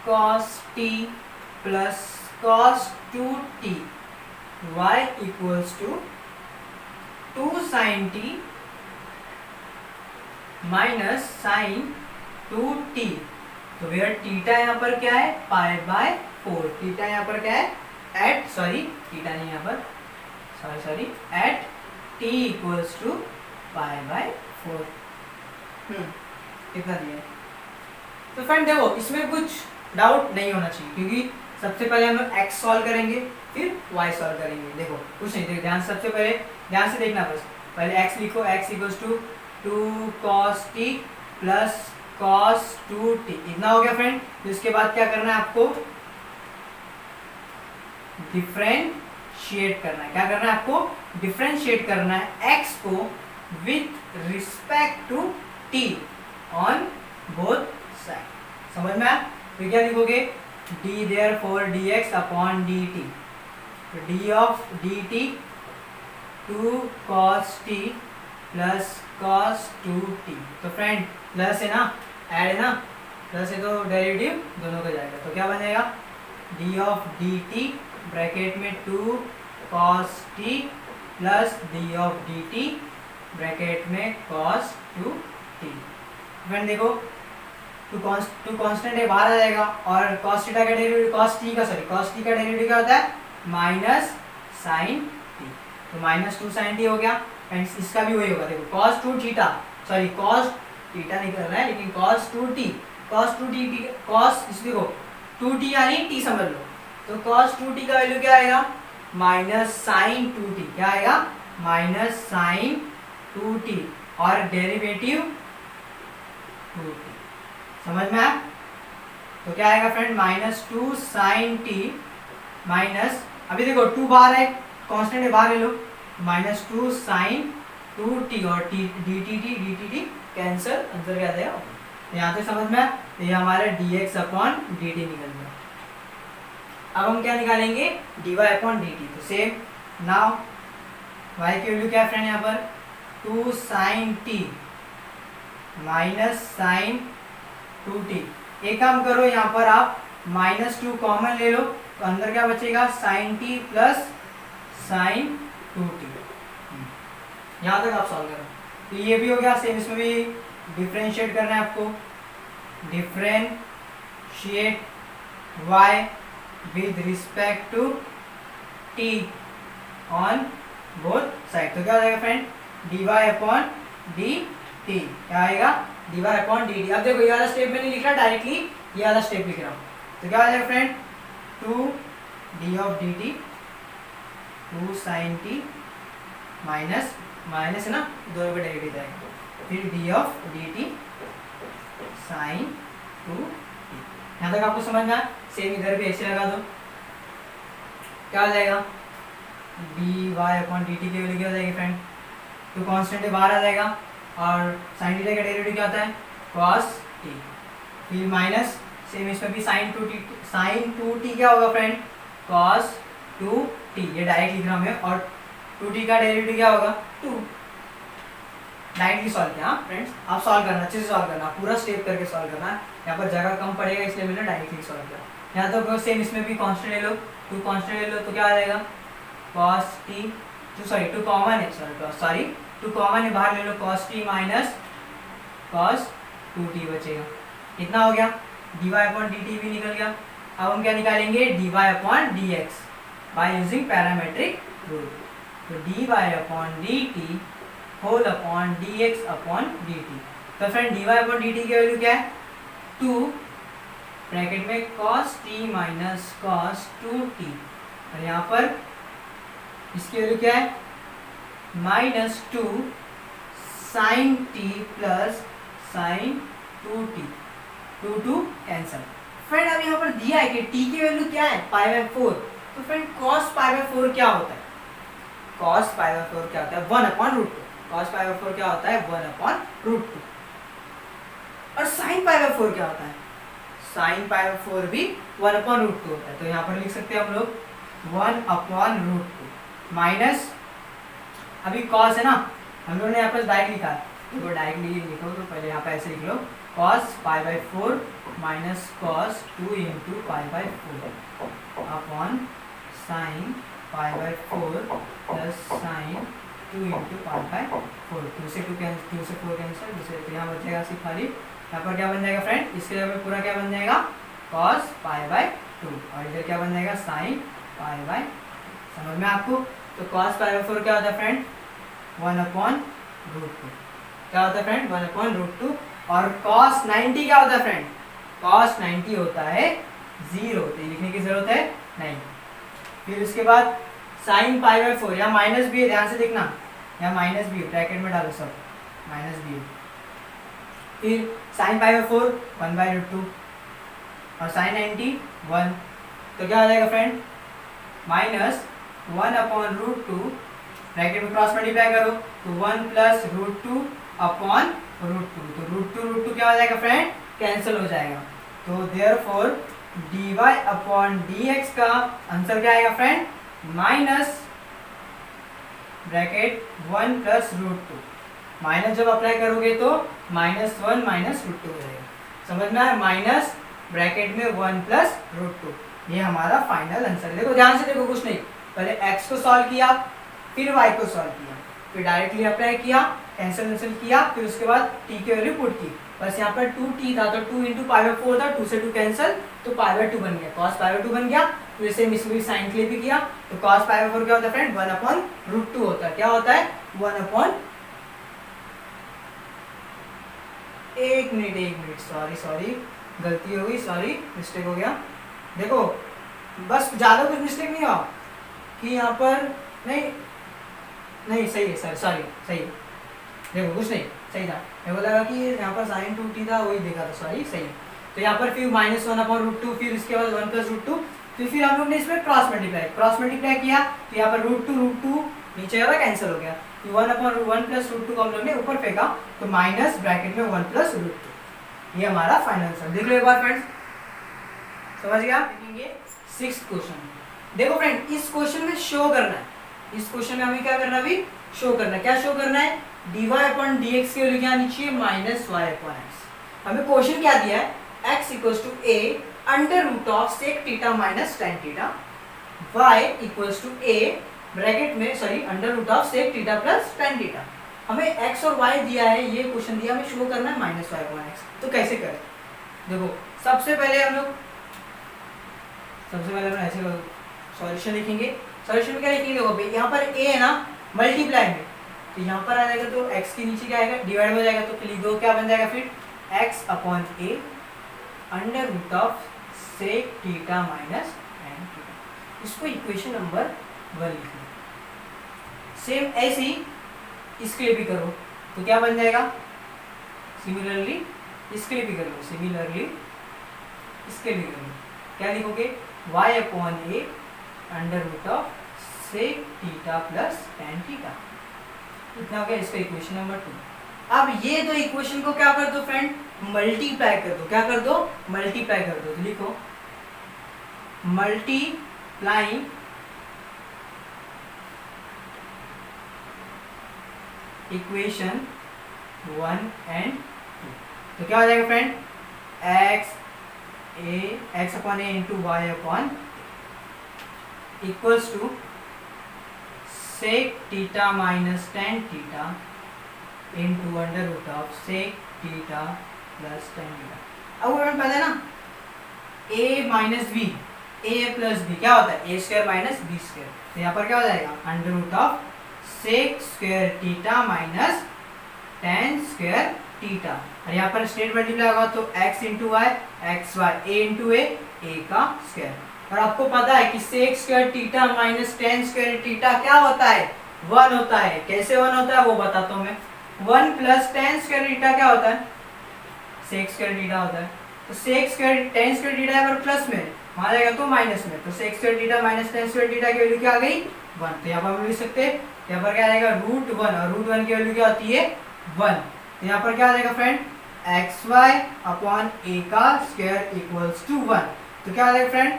cos t plus cos 2t, y equals to 2 sin t minus sin 2t। तो वेयर थीटा यहाँ पर क्या है, π/4, थीटा यहाँ पर क्या है, एट सॉरी थीटा नहीं यहाँ पर, sorry at t equals to π/4। कितना दिया है। तो फ्रेंड देखो इसमें कुछ डाउट नहीं होना चाहिए, क्योंकि सबसे पहले हम लोग x सॉल्व करेंगे, फिर y सॉल्व करेंगे। देखो कुछ नहीं, देखो ध्यान, सबसे पहले ध्यान से देखना, बस पहले x लिखो, x equals to 2 cos t plus cos 2t, इतना हो गया फ्रेंड। तो इसके बाद क्या करना है आपको, डिफरेंशिएट करना है। क्या करना है आपको, डिफरेंशिएट करना है x को with respect to t on both side. समझ में आया। तो क्या लिखोगे, d therefore dx upon dt, तो d of dt 2 cos t plus cos 2t। तो फ्रेंड प्लस है ना, ऐड है ना, प्लस है तो डेरिवेटिव दोनों का जाएगा, तो क्या बनेगा, d ऑफ dt ब्रैकेट में 2 cos t plus d of dt bracket में cos 2t। फ्रेंड देखो टू कांस्टेंट है, बाहर आ जाएगा, और cos थीटा का डेरिवेटिव, cos t का डेरिवेटिव क्या होता है, माइनस sin t, तो माइनस 2 sin t हो गया। एंड इसका भी वही होगा, देखो cos 2 theta, sorry cos theta निकल रहा है, लेकिन cos 2t, cos इस देखो 2t यानी t समझ लो, तो cos 2t का वैल्यू क्या आएगा, माइनस sin 2t, क्या आएगा, माइनस sin 2t, और डेरिवेटिव 2t। समझ में आया। तो क्या आएगा friend, minus 2 sin t minus, अभी देखो 2 बाहर है, कांस्टेंट है बाहर ले लो, माइनस 2 sin 2t, और dt कैंसिल, आंसर क्या आ जाएगा। यहाँ से समझ में आया। तो ये हमारा dx अपॉन dt निकल गया। अब हम क्या निकालेंगे, dy अपॉन dt। तो सेम नाउ y की वैल्यू क्या है फ्रेंड, यहाँ पर 2 sin t minus sin 2t। एक काम करो, यहाँ पर आप माइनस 2 कॉमन ले लो, तो अंदर क्या बचेगा, sin t plus sin 2t। यहाँ तक आप सॉल्व करो। तो ये भी हो गया सेम, इसमें भी डिफरेंशिएट करना है आपको, differentiate y with respect to t on both side. तो क्या हो जाएगा फ्रेंड, dy अपॉन dt, क्या आएगा dy अपॉन dt। अब देखो ये वाला स्टेप में नहीं लिख रहा डायरेक्टली, ये वाला स्टेप लिख रहा हूँ। तो क्या हो जाएगा friend, 2d of dt 2 sin t minus minus है ना, दोनों पे डेरिवेटिव जाएगा, फिर d of dt sin 2t। यहाँ तक आपको समझ में आया, सेम इधर भी ऐसे लगा दो, क्या हो जाएगा dy अपॉन dt की वैल्यू क्या हो जाएगी फ्रेंड, तो कांस्टेंट बाहर आ जाएगा, और sin थीटा का डेरिवेटिव क्या होता है cos t, फिर माइनस सेम इसमें भी sin 2t क्या होगा फ्रेंड cos 2t, ये डायरेक्ट लिख रहा हूँ मैं, और 2t का डेरिवेटिव क्या होगा 2। डायरेक्टली सॉल्व किया फ्रेंड्स, आप सॉल्व करना, अच्छे से सॉल्व करना, पूरा स्टेप करके सॉल्व करना है, यहाँ पर जगह कम पड़ेगा इसलिए मैंने डायरेक्टली सॉल्व किया। यहाँ तो सेम इसमें भी कांस्टेंट ले लो, 2 कांस्टेंट ले लो, तो क्या आ जाएगा cos t, तो सॉरी 2 कॉमन है, सॉरी 2 कॉमन है, बाहर ले लो cos t minus cos 2t बचेगा, कितना हो गया dy अपॉन dt भी निकल गया। अब हम क्या निकालेंगे dy upon dx by using parametric rule, तो dy upon dt whole upon dx upon dt। तो फ्रेंड dy अपॉन dt की वैल्यू क्या है 2 ब्रैकेट में cos t minus cos 2t, और यहाँ पर इसकी वैल्यू क्या है minus 2 sin t plus sin 2t, 2 cancel. Friend अब यहाँ पर दिया है कि t की वैल्यू क्या है π/4, तो फ्रेंड cos π/4 क्या होता है, cos π/4 क्या होता है 1/√2, cos π/4 क्या होता है 1/√2, और sin π/4 क्या होता है, sin π/4 भी 1/√2 होता है। तो यहाँ पर लिख सकते हैं हम लोग 1/√2 माइनस, अभी cos है ना, हम लोगों ने यहाँ पर डायरेक्ट लिखा है, तो डायरेक्टली लिखो, तो पहले यहाँ पे ऐसे लिख लो cos π/4 minus cos 2 into π/4 upon sin π/4 plus sin 2 into π/4, 2 से 4 कैंसिल, तो यहाँ बच जाएगा सिर्फ खाली, यहाँ पर क्या बन जाएगा फ्रेंड, इसके जगह पे पूरा क्या बन जाएगा cos π/2, और इधर क्या बन जाएगा sin π/, समझ में आपको। तो cos π/4 क्या होता है फ्रेंड 1/√2, क्या होता है फ्रेंड 1/√2, और cos 90 क्या होता है फ्रेंड, cos 90 होता है 0, तो लिखने की जरूरत है नहीं। फिर उसके बाद sin π/4, यहाँ माइनस भी है, ध्यान से देखना, यहाँ माइनस भी है, ब्रैकेट में डालो सब माइनस भी है, फिर sin π/4 1/√2 और sin 90 1, तो क्या हो जाएगा फ्रेंड माइनस 1/√2, ब्रैकेट में क्रॉस मल्टीप्लाई करो तो 1 प्लस √2 अपॉन √2, तो √2 क्या हो जाएगा फ्रेंड कैंसिल हो जाएगा, तो देयरफॉर dy अपॉन dx का आंसर क्या आएगा friend minus bracket 1 plus √2, minus जब अप्लाई करोगे तो -1 माइनस √2 हो जाएगा, समझ में आया, माइनस ब्रैकेट में 1 प्लस √2, ये हमारा फाइनल आंसर है। देखो ध्यान से देखो, कुछ नहीं, पहले x को सॉल्व किया, फिर y को सॉल्व किया, फिर डायरेक्टली अप्लाई किया, कैंसिल किया, फिर उसके बाद t की वैल्यू पुट की, बस यहाँ पर 2t था तो 2 इंटू π/4 था, 2 से 2 कैंसिल, तो π/2 बन गया, cos π/2 बन गया, तो इसे इसमें भी साइन के लिए भी किया, तो cos π/4 क्या होता है फ्रेंड 1/√2 होता है, क्या होता है 1/, एक मिनट सॉरी गलती हो गई, सॉरी मिस्टेक हो गया। देखो बस ज़्यादा कुछ मिस्टेक नहीं हुआ कि यहाँ पर नहीं सही है सर, सॉरी सही है, देखो कुछ नहीं सही था, मेरे को लगा कि यहाँ पर sin 2t था, वही देखा था, सॉरी सही है। तो यहाँ पर फिर -1/√2, फिर इसके बाद 1 प्लस √2, फिर हम लोग ने इसमें क्रॉस मल्टीप्लाई किया, तो यहाँ पर √2 नीचे वाला कैंसिल हो गया, तो 1/1 प्लस √2 को हम लोग ने ऊपर फेंका, तो माइनस ब्रैकेट में 1 प्लस √2, ये हमारा फाइनल आंसर। देख लो एक बार फ्रेंड्स, समझ गया। देखेंगे 6th क्वेश्चन, देखो फ्रेंड इस क्वेश्चन में शो करना है, इस क्वेश्चन में हमें क्या करना है अभी शो करना है, क्या शो करना है dy अपॉन dx की वैल्यू क्या आनी चाहिए -y अपॉन x। हमें क्वेश्चन क्या दिया है x equals to a under root of sec theta minus tan theta, y equals to a bracket में under root of sec theta plus tan theta. हमें x और y दिया है, ये क्वेश्चन दिया, हमें शो करना है -y/x। तो कैसे करें? देखो सबसे पहले हम ऐसे सॉल्यूशन लिखेंगे। सॉल्यूशन में क्या लिखेंगे? देखो भाई यहाँ पर a है ना, मल्टीप्लाई में, तो यहाँ पर आ जाएगा तो x के नीचे क्या आएगा, डिवाइड हो जाएगा, तो लिख दो, क्या बन जाएगा फिर x/a √ sec theta minus tan theta. इसको इक्वेशन नंबर 1 लिखना। सेम ऐसे ही इसके लिए भी करो, तो क्या बन जाएगा, सिमिलरली इसके लिए भी कर लो, सिमिलरली इसके लिए कर लो, क्या लिखोगे, y/a √ sec theta plus tan theta. इतना हो गया इसका इक्वेशन नंबर 2। अब ये दो इक्वेशन को क्या कर दो फ्रेंड, मल्टीप्लाई कर दो। क्या कर दो? मल्टीप्लाई कर दो। तो लिखो मल्टीप्लाइंग इक्वेशन 1 एंड 2, तो क्या हो जाएगा friend, x/a into y/ equals to sec theta minus tan theta into √ sec theta plus tan theta. अब हमें पता है ना a minus b, a plus b क्या होता है, a square minus b square. तो यहाँ पर क्या हो जाएगा, √ sec square theta minus tan square theta, और यहाँ पर स्ट्रेट मल्टीप्लाई होगा तो x into Y, X Y, a into a का स्क्वायर। और आपको पता है कि sec square theta minus tan square theta क्या होता है, 1 होता है। कैसे 1 होता है वो बताता हूँ मैं। 1 प्लस tan स्क्वायर थीटा क्या होता है, sec स्क्वायर थीटा होता है। तो sec square tan square theta यहाँ पर प्लस में, वहां जाएगा तो माइनस में, तो sec square theta minus tan square theta की वैल्यू क्या आ गई, 1। तो यहाँ पर हम लिख सकते हैं, यहाँ पर क्या आ जाएगा √1, और √1 की वैल्यू क्या होती है, 1। तो यहाँ पर क्या आ जाएगा फ्रेंड, xy/a का स्क्वायर इक्वल्स टू 1। तो क्या आ जाएगा friend,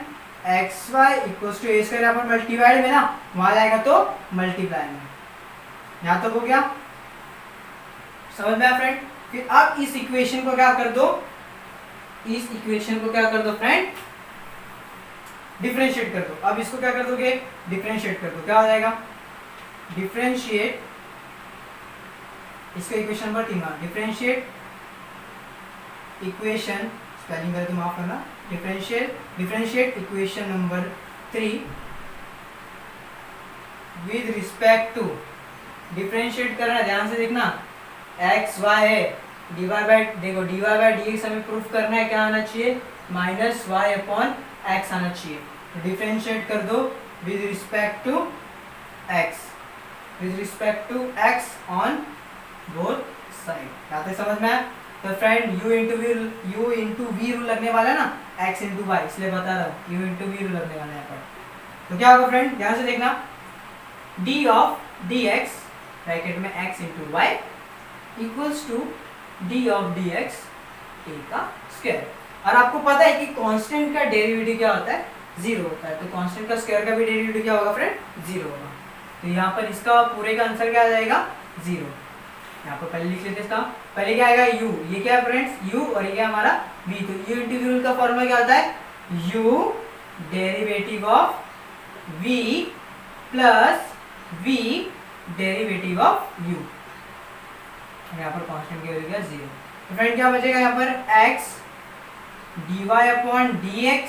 xy equals to a square, यहाँ पर मल्टीप्लाइड में ना, वहां जाएगा तो मल्टीप्लाई में। यहाँ तक हो गया, समझ में आया फ्रेंड। फिर अब इस इक्वेशन को क्या कर दो, इस इक्वेशन को क्या कर दो फ्रेंड, डिफरेंशिएट कर दो। अब इसको क्या कर दोगे, डिफरेंशिएट कर दो। क्या हो जाएगा, डिफरेंशिएट, इसका equation number 3, differentiate equation, spelling गलती माफ करना, differentiate equation number 3 with respect to, differentiate करना, ध्यान से देखना, एक्स वाई है, डिवाइड बाय, देखो डिवाइड बाय dx हमें प्रूफ करना है, क्या आना चाहिए, -y/x आना चाहिए। तो डिफरेंशिएट कर दो with respect to x, with respect to x on both side. क्या था समझ में आया? तो friend u into V rule लगने वाला है ना, x इंटू वाई, इसलिए बता रहा हूँ, u इंटू वी रूल लगने वाला है यहाँ पर। तो क्या होगा फ्रेंड, ध्यान से देखना, d ऑफ dx ब्रैकेट में x into Y equals to d of dx a का स्क्वायर। और आपको पता है कि कांस्टेंट का डेरिवेटिव क्या होता है, 0 होता है। तो कांस्टेंट का स्क्वायर का भी डेरिवेटिव क्या होगा फ्रेंड, 0 होगा। तो यहाँ पर इसका पूरे का आंसर क्या आ जाएगा, 0। यहाँ पर पहले लिख लेते हैं इसका, पहले क्या आएगा u, ये क्या है फ्रेंड्स, u, और ये हमारा v। तो u इंटू v रूल का फॉर्मूला क्या होता है, u derivative of v plus v derivative of u। यहाँ पर कांस्टेंट की वैल्यू क्या, 0। तो फ्रेंड क्या बचेगा यहाँ पर, x dy/dx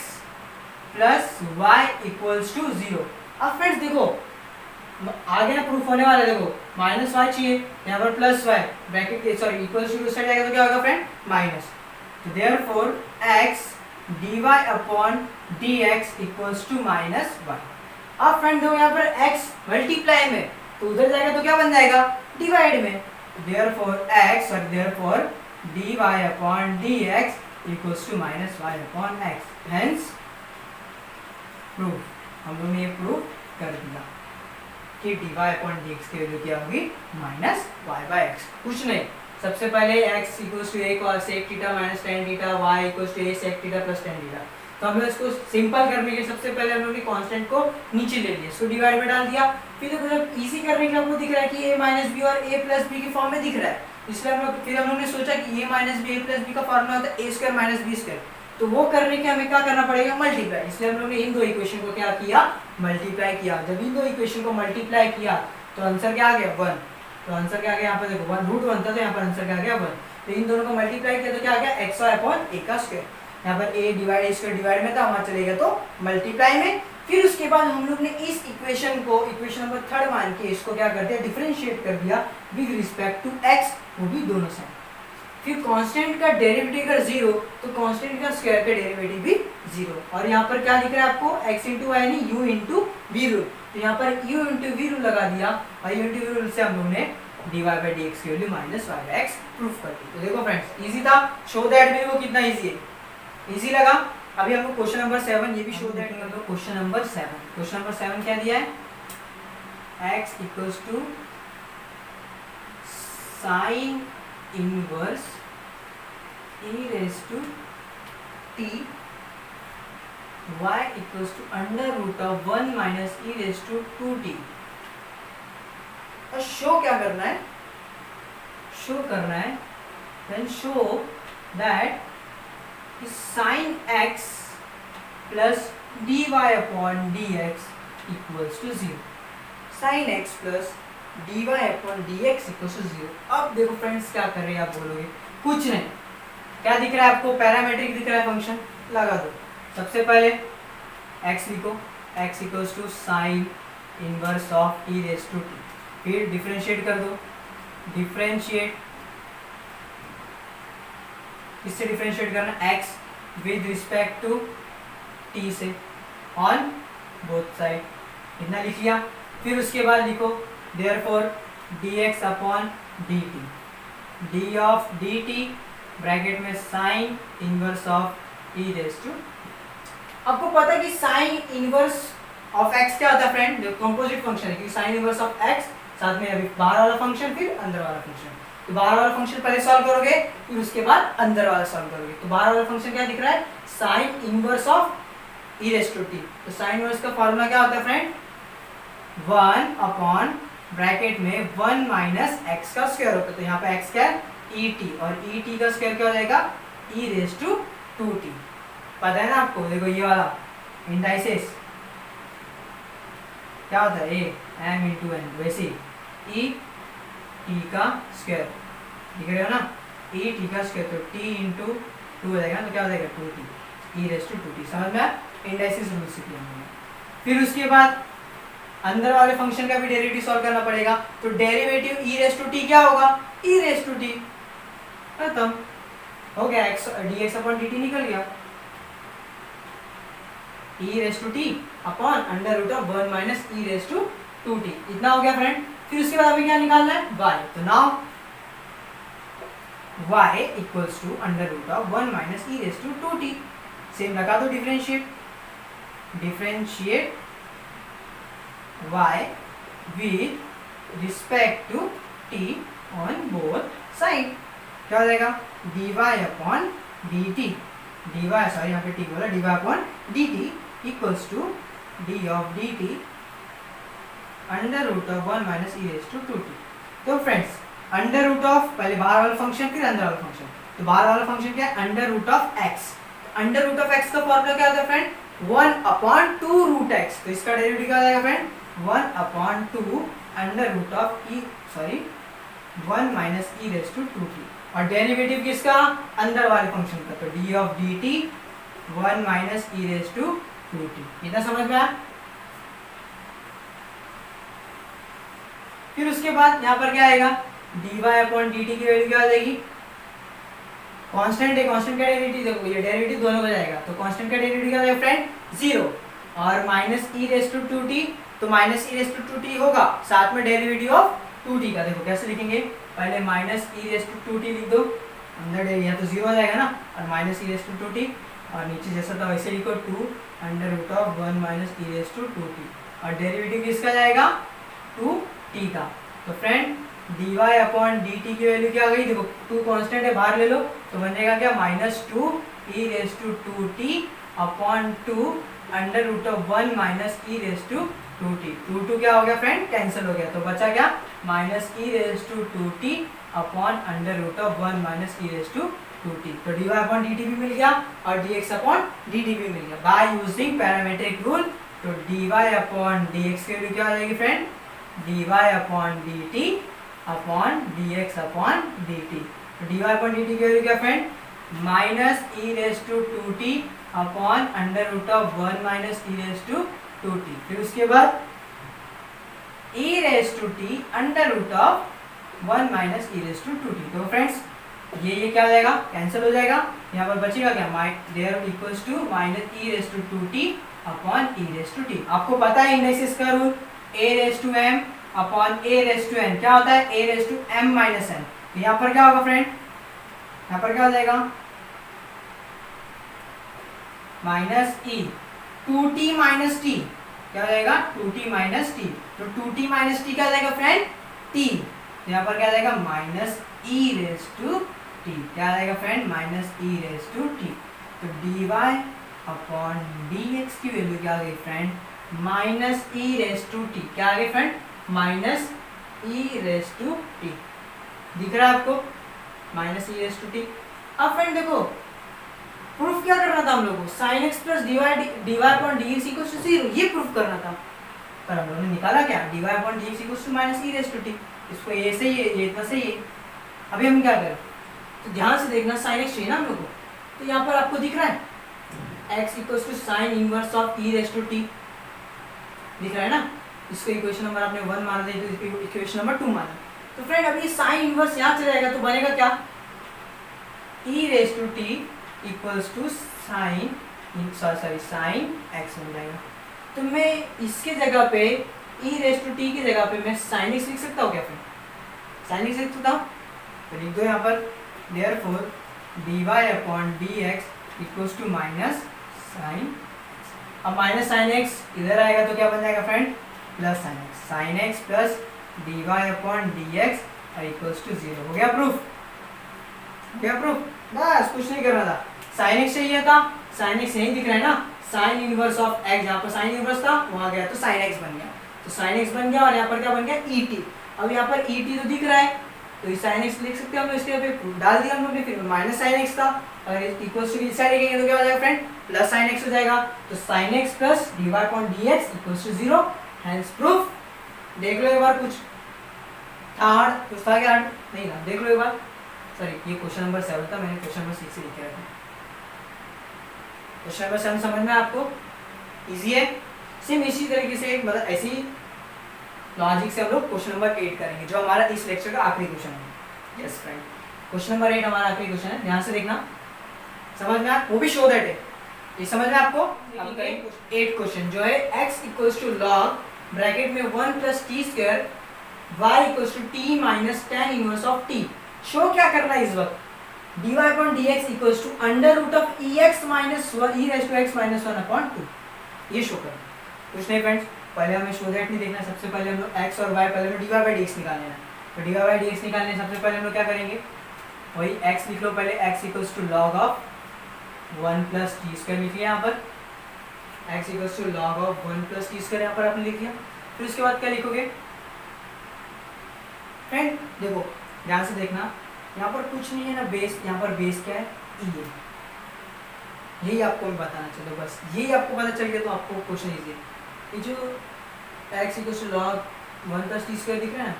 plus y equals to 0। अब फ्रेंड्स देखो आगे ना प्रूफ होने वाला है, देखो -y चाहिए, यहाँ पर +y bracket sorry equals to side जाएगा तो क्या होगा फ्रेंड, माइनस। तो therefore x dy/dx equals to -y। अब फ्रेंड देखो यहाँ पर x मल्टीप्लाई में, तो उधर जाएगा तो क्या बन जाएगा, डिवाइड में। Therefore dy/dx equals to -y/x। Hence proof, हम लोगों ने ये प्रूफ कर दिया कि dy/dx की वैल्यू क्या होगी, -y/x। कुछ नहीं, सबसे पहले x equals to a cos sec theta minus tan theta, y equals to a sec theta plus tan theta. तो हमने इसको सिंपल करने के लिए सबसे पहले हम लोगों ने कांस्टेंट को नीचे ले लिया, इसको डिवाइड में डाल दिया। फिर देखो जब इजी करने के लिए आपको दिख रहा है कि a माइनस b और a प्लस b की फॉर्म में दिख रहा है, इसलिए हम लोग ने सोचा कि a minus b a plus b का फॉर्मूला होता है a square minus b square. तो वो करने के हमें क्या करना पड़ेगा, मल्टीप्लाई। इसलिए हम लोग ने इन दो इक्वेशन को क्या किया, मल्टीप्लाई किया। जब इन दो इक्वेशन को मल्टीप्लाई किया तो आंसर क्या आ गया, 1। तो आंसर क्या आ गया यहाँ पे देखो 1 √1 था, तो यहाँ पर आंसर क्या आ गया 1। तो इन दोनों को मल्टीप्लाई किया तो क्या आ गया xy अपॉन a का स्क्वायर। यहाँ पर a divide a square divide में था, वहाँ चले गया तो मल्टीप्लाई में। फिर उसके बाद हम लोग ने इस इक्वेशन को इक्वेशन नंबर 3 मान के इसको क्या कर दिया, डिफरेंशिएट कर दिया विद रिस्पेक्ट टू x, वो भी दोनों साइड। फिर कांस्टेंट का डेरिवेटिव अगर 0 तो कांस्टेंट का स्क्वायर का डेरिवेटिव भी 0। और यहाँ पर क्या दिख रहा है आपको, x इंटू वाई नहीं u इंटू वी रूल, तो यहाँ पर u इंटू वी रूल लगा दिया और u इंटू वी रूल से हम लोग ने dy बाई डी एक्स की value minus Y by X proof कर दी। तो देखो फ्रेंड्स इजी था, शो दैट भी वो कितना इजी है, इजी लगा। अभी हमको क्वेश्चन नंबर 7 ये भी शो दैट कर दो। क्वेश्चन नंबर 7, क्वेश्चन नंबर 7 क्या दिया है, x equals to sine inverse e raised to t, y equals to under root of 1 minus e raised to 2t। और शो क्या करना है, शो करना है then show that sin x plus dy upon dx equals to 0। sin x plus dy upon dx equals to 0। अब देखो friends क्या कर रहे हैं, आप बोलोगे कुछ नहीं, क्या दिख रहा है आपको, पैरामीट्रिक दिख रहा है, फंक्शन लगा दो। सबसे पहले x लिखो, x equals to sine inverse of e raise to t, फिर डिफरेंशिएट कर दो, डिफरेंशिएट किससे डिफरेंशिएट करना, x with respect to t से ऑन बोथ साइड, इतना लिख लिया। फिर उसके बाद लिखो therefore dx upon dt, d of dt bracket में sine inverse of e raise to. आपको पता है कि साइन इनवर्स ऑफ x क्या होता है फ्रेंड, जो कंपोजिट फंक्शन है, क्योंकि साइन इनवर्स ऑफ x साथ में अभी बाहर वाला फंक्शन फिर अंदर वाला फंक्शन। तो बाहर वाला फंक्शन पहले सॉल्व करोगे, फिर उसके बाद अंदर वाला सॉल्व करोगे। तो बाहर वाला फंक्शन क्या दिख रहा है, sine inverse of e raise to t। तो साइन इनवर्स का फॉर्मूला क्या होता है फ्रेंड, 1 अपॉन ब्रैकेट में 1 माइनस x का स्क्वायर होता है। तो यहाँ पे x क्या है, et, और et का स्क्वायर क्या हो जाएगा, e रेज टू 2t। पता है ना आपको, देखो ये वाला इंडाइसेस क्या होता है, a m इंटू n, वैसे e t का स्क्वायर लिख रहे हो ना, e t का स्क्वायर, तो t इंटू 2 हो जाएगा, तो क्या हो जाएगा 2t, e raise to 2t। समझ में, इंडाइसेस रूल सीख लिया। फिर उसके बाद अंदर वाले फंक्शन का भी डेरिवेटिव सॉल्व करना पड़ेगा। तो derivative e raise to t क्या होगा, e रेज टू t, खत्म हो गया, x dx अपॉन dt निकल गया, e raise to t upon under root of 1 minus e raise to 2t, इतना हो गया फ्रेंड। फिर उसके बाद अभी क्या निकालना है, y। तो now y equals to under root of 1 minus e raise to 2t, same लगा दो, differentiate, differentiate y with respect to t on both side, क्या हो जाएगा, dy upon dt, dy sorry यहाँ पे t बोला, dy upon dt equals to d of dt under root of 1 minus e raise to 2t। तो friends under root of, पहले बाहर वाला फंक्शन फिर अंदर वाला फंक्शन। तो बाहर वाला फंक्शन क्या है, under root of x। Under root of x का फॉर्मूला क्या होता है फ्रेंड, 1 अपॉन 2 रूट x। तो इसका डेरिवेटिव क्या हो जाएगा friend, 1 upon 2 under root of e sorry 1 minus e raise to 2t, और डेरिवेटिव किसका, अंदर वाले फंक्शन का, तो d of dt 1 minus e raise to 2t। इतना समझ में आया। फिर उसके बाद यहाँ पर क्या आएगा, dy अपॉन dt की वैल्यू क्या आ जाएगी, कांस्टेंट है, कांस्टेंट का डेरिवेटिव देखो, ये डेरिवेटिव दोनों हो जाएगा, तो कांस्टेंट का डेरिवेटिव क्या हो जाएगा फ्रेंड, 0, और minus e raise to 2t, तो minus e raise to 2t होगा, साथ में डेरिवेटिव ऑफ 2t का। देखो कैसे लिखेंगे, पहले minus e raise to 2t लिख दो, अंदर यहाँ तो 0 हो जाएगा ना, और minus e raise to 2t, और नीचे जैसा था वैसे लिखो 2 under root of 1 minus e raise to 2t, और डेरिवेटिव किसका जाएगा, 2t का। तो फ्रेंड dy अपॉन dt की वैल्यू क्या आ गई, देखो 2 कांस्टेंट है, बाहर ले लो, तो बनेगा क्या, minus 2 e raise to 2t upon 2 under root of 1 minus e raise to 2t। 2 क्या हो गया फ्रेंड, कैंसिल हो गया, तो बचा क्या, minus e raise to 2t upon under root of 1 minus e raise to 2t। तो dy अपॉन dt भी मिल गया और dx अपॉन dt भी मिल गया बाय यूजिंग पैरामीट्रिक रूल। तो dy अपॉन dx की वैल्यू क्या आ जाएगी friend, dy upon dt upon dx upon dt। तो dy अपॉन dt की वैल्यू क्या friend, minus e raise to 2t upon under root of 1 minus e raise to 2t। फिर उसके बाद e raise to t under root of 1 minus e raise to 2t। तो friends ये क्या हो जाएगा, कैंसिल हो जाएगा। यहाँ पर बचेगा क्या, there equals to minus e raise to 2t upon e raise to t. आपको पता है इंडेक्सिस का rule, a raise to m upon a raise to n क्या होता है, a raise to m minus n। यहाँ पर क्या होगा फ्रेंड, यहाँ पर क्या हो जाएगा, माइनस ई 2t माइनस टी क्या हो जाएगा, 2t माइनस टी। तो 2t माइनस टी क्या हो जाएगा फ्रेंड, t। यहाँ पर क्या हो जाएगा, minus e raise to t. क्या आ जाएगा friend, minus e raise to t. तो dy अपॉन dx की वैल्यू क्या आ गई friend, minus e raise to t. क्या आ गई friend, minus e raise to t. दिख रहा है आपको, minus e raise to t. अब फ्रेंड देखो प्रूफ क्या करना था हम लोग को, sine x plus dy upon dx equals to 0, ये प्रूफ करना था। पर हम लोगों ने निकाला क्या, dy upon dx equals to minus e raise to t. इसको ये सही है, ये इतना सही है। अभी हम क्या करें, तो ध्यान से देखना, साइन एक्स चाहिए ना हम लोग को। तो यहाँ पर आपको दिख रहा है x equals to sine inverse of e raise to t, दिख रहा है ना। इसको इक्वेशन नंबर आपने 1 माना था, तो इक्वेशन नंबर 2 माना। तो फ्रेंड अभी साइन इनवर्स यहाँ चला जाएगा, तो बनेगा क्या, e raise to t equals to sine sine x बन जाएगा। तो मैं इसके जगह पे e रेस टू t की जगह पे मैं साइन x लिख सकता हूँ क्या फ्रेंड, साइन x लिख सकता हूँ। तो लिख दो यहाँ पर, therefore dy upon dx equals to minus sine. अब माइनस साइन x इधर आएगा तो क्या बन जाएगा friend, plus sine x। Sine x plus dy upon dx equals to 0। हो गया प्रूफ, हो गया प्रूफ। बस कुछ नहीं करना था, साइन x चाहिए था, साइन x यही दिख रहा है ना, साइन इनवर्स ऑफ x, यहाँ पर साइन इनवर्स था वहां गया तो साइन x बन गया। तो साइन x बन गया और यहाँ पर क्या बन गया, et। अब यहाँ पर et तो दिख रहा है, तो ये साइन x लिख सकते हैं हम लोग, इसके पे डाल दिया हम लोग ने, फिर माइनस साइन x था, अगर इक्वल्स टू इस साइड लेंगे तो क्या हो जाएगा फ्रेंड, प्लस साइन x हो जाएगा। तो sine x plus dy upon dx equals to 0, hence proof. देख लो एक बार, कुछ था हार्ड, कुछ था क्या हार्ड नहीं था, देख लो एक बार। सॉरी ये क्वेश्चन नंबर 7 था, मैंने क्वेश्चन नंबर 6 से लिखा था। क्वेश्चन नंबर 7 समझ में आपको इजी है। सेम इसी तरीके से मतलब ऐसी लॉजिक से हम लोग क्वेश्चन नंबर 8 करेंगे, जो हमारा इस लेक्चर का आखिरी क्वेश्चन है। यस फ्रेंड, क्वेश्चन नंबर 8 हमारा आखिरी क्वेश्चन है, ध्यान से देखना, समझ में आप, वो भी शो दैट है, ये समझ में आपको। हम करेंगे 8 क्वेश्चन जो है x equals to log bracket में 1 plus t square y equals to t minus tan inverse of t। Show क्या करना है इस वक्त, dy upon dx equals to under root of ex minus e raise to x minus 1 upon 2, ये show करना। कुछ नहीं फ्रेंड्स, पहले हमें शो दैट नहीं देखना, सबसे पहले हम लोग x और y, पहले हमें dy बाई dx निकालना है। तो dy बाई dx निकालने सबसे पहले हम लोग क्या करेंगे, वही x लिख लो पहले, x equals to log of 1 plus t square लिख लिया यहाँ पर, x equals to log of 1 plus t square यहाँ पर आपने लिख लिया। फिर उसके बाद क्या लिखोगे फ्रेंड, देखो ध्यान से देखना, यहाँ पर कुछ नहीं है ना बेस, यहाँ पर बेस क्या है, e है। यही आपको मैं बताना चलो, बस यही आपको पता चल गया तो आपको क्वेश्चन इजी है। ये जो x equals to log 1 plus t square दिख रहा है ना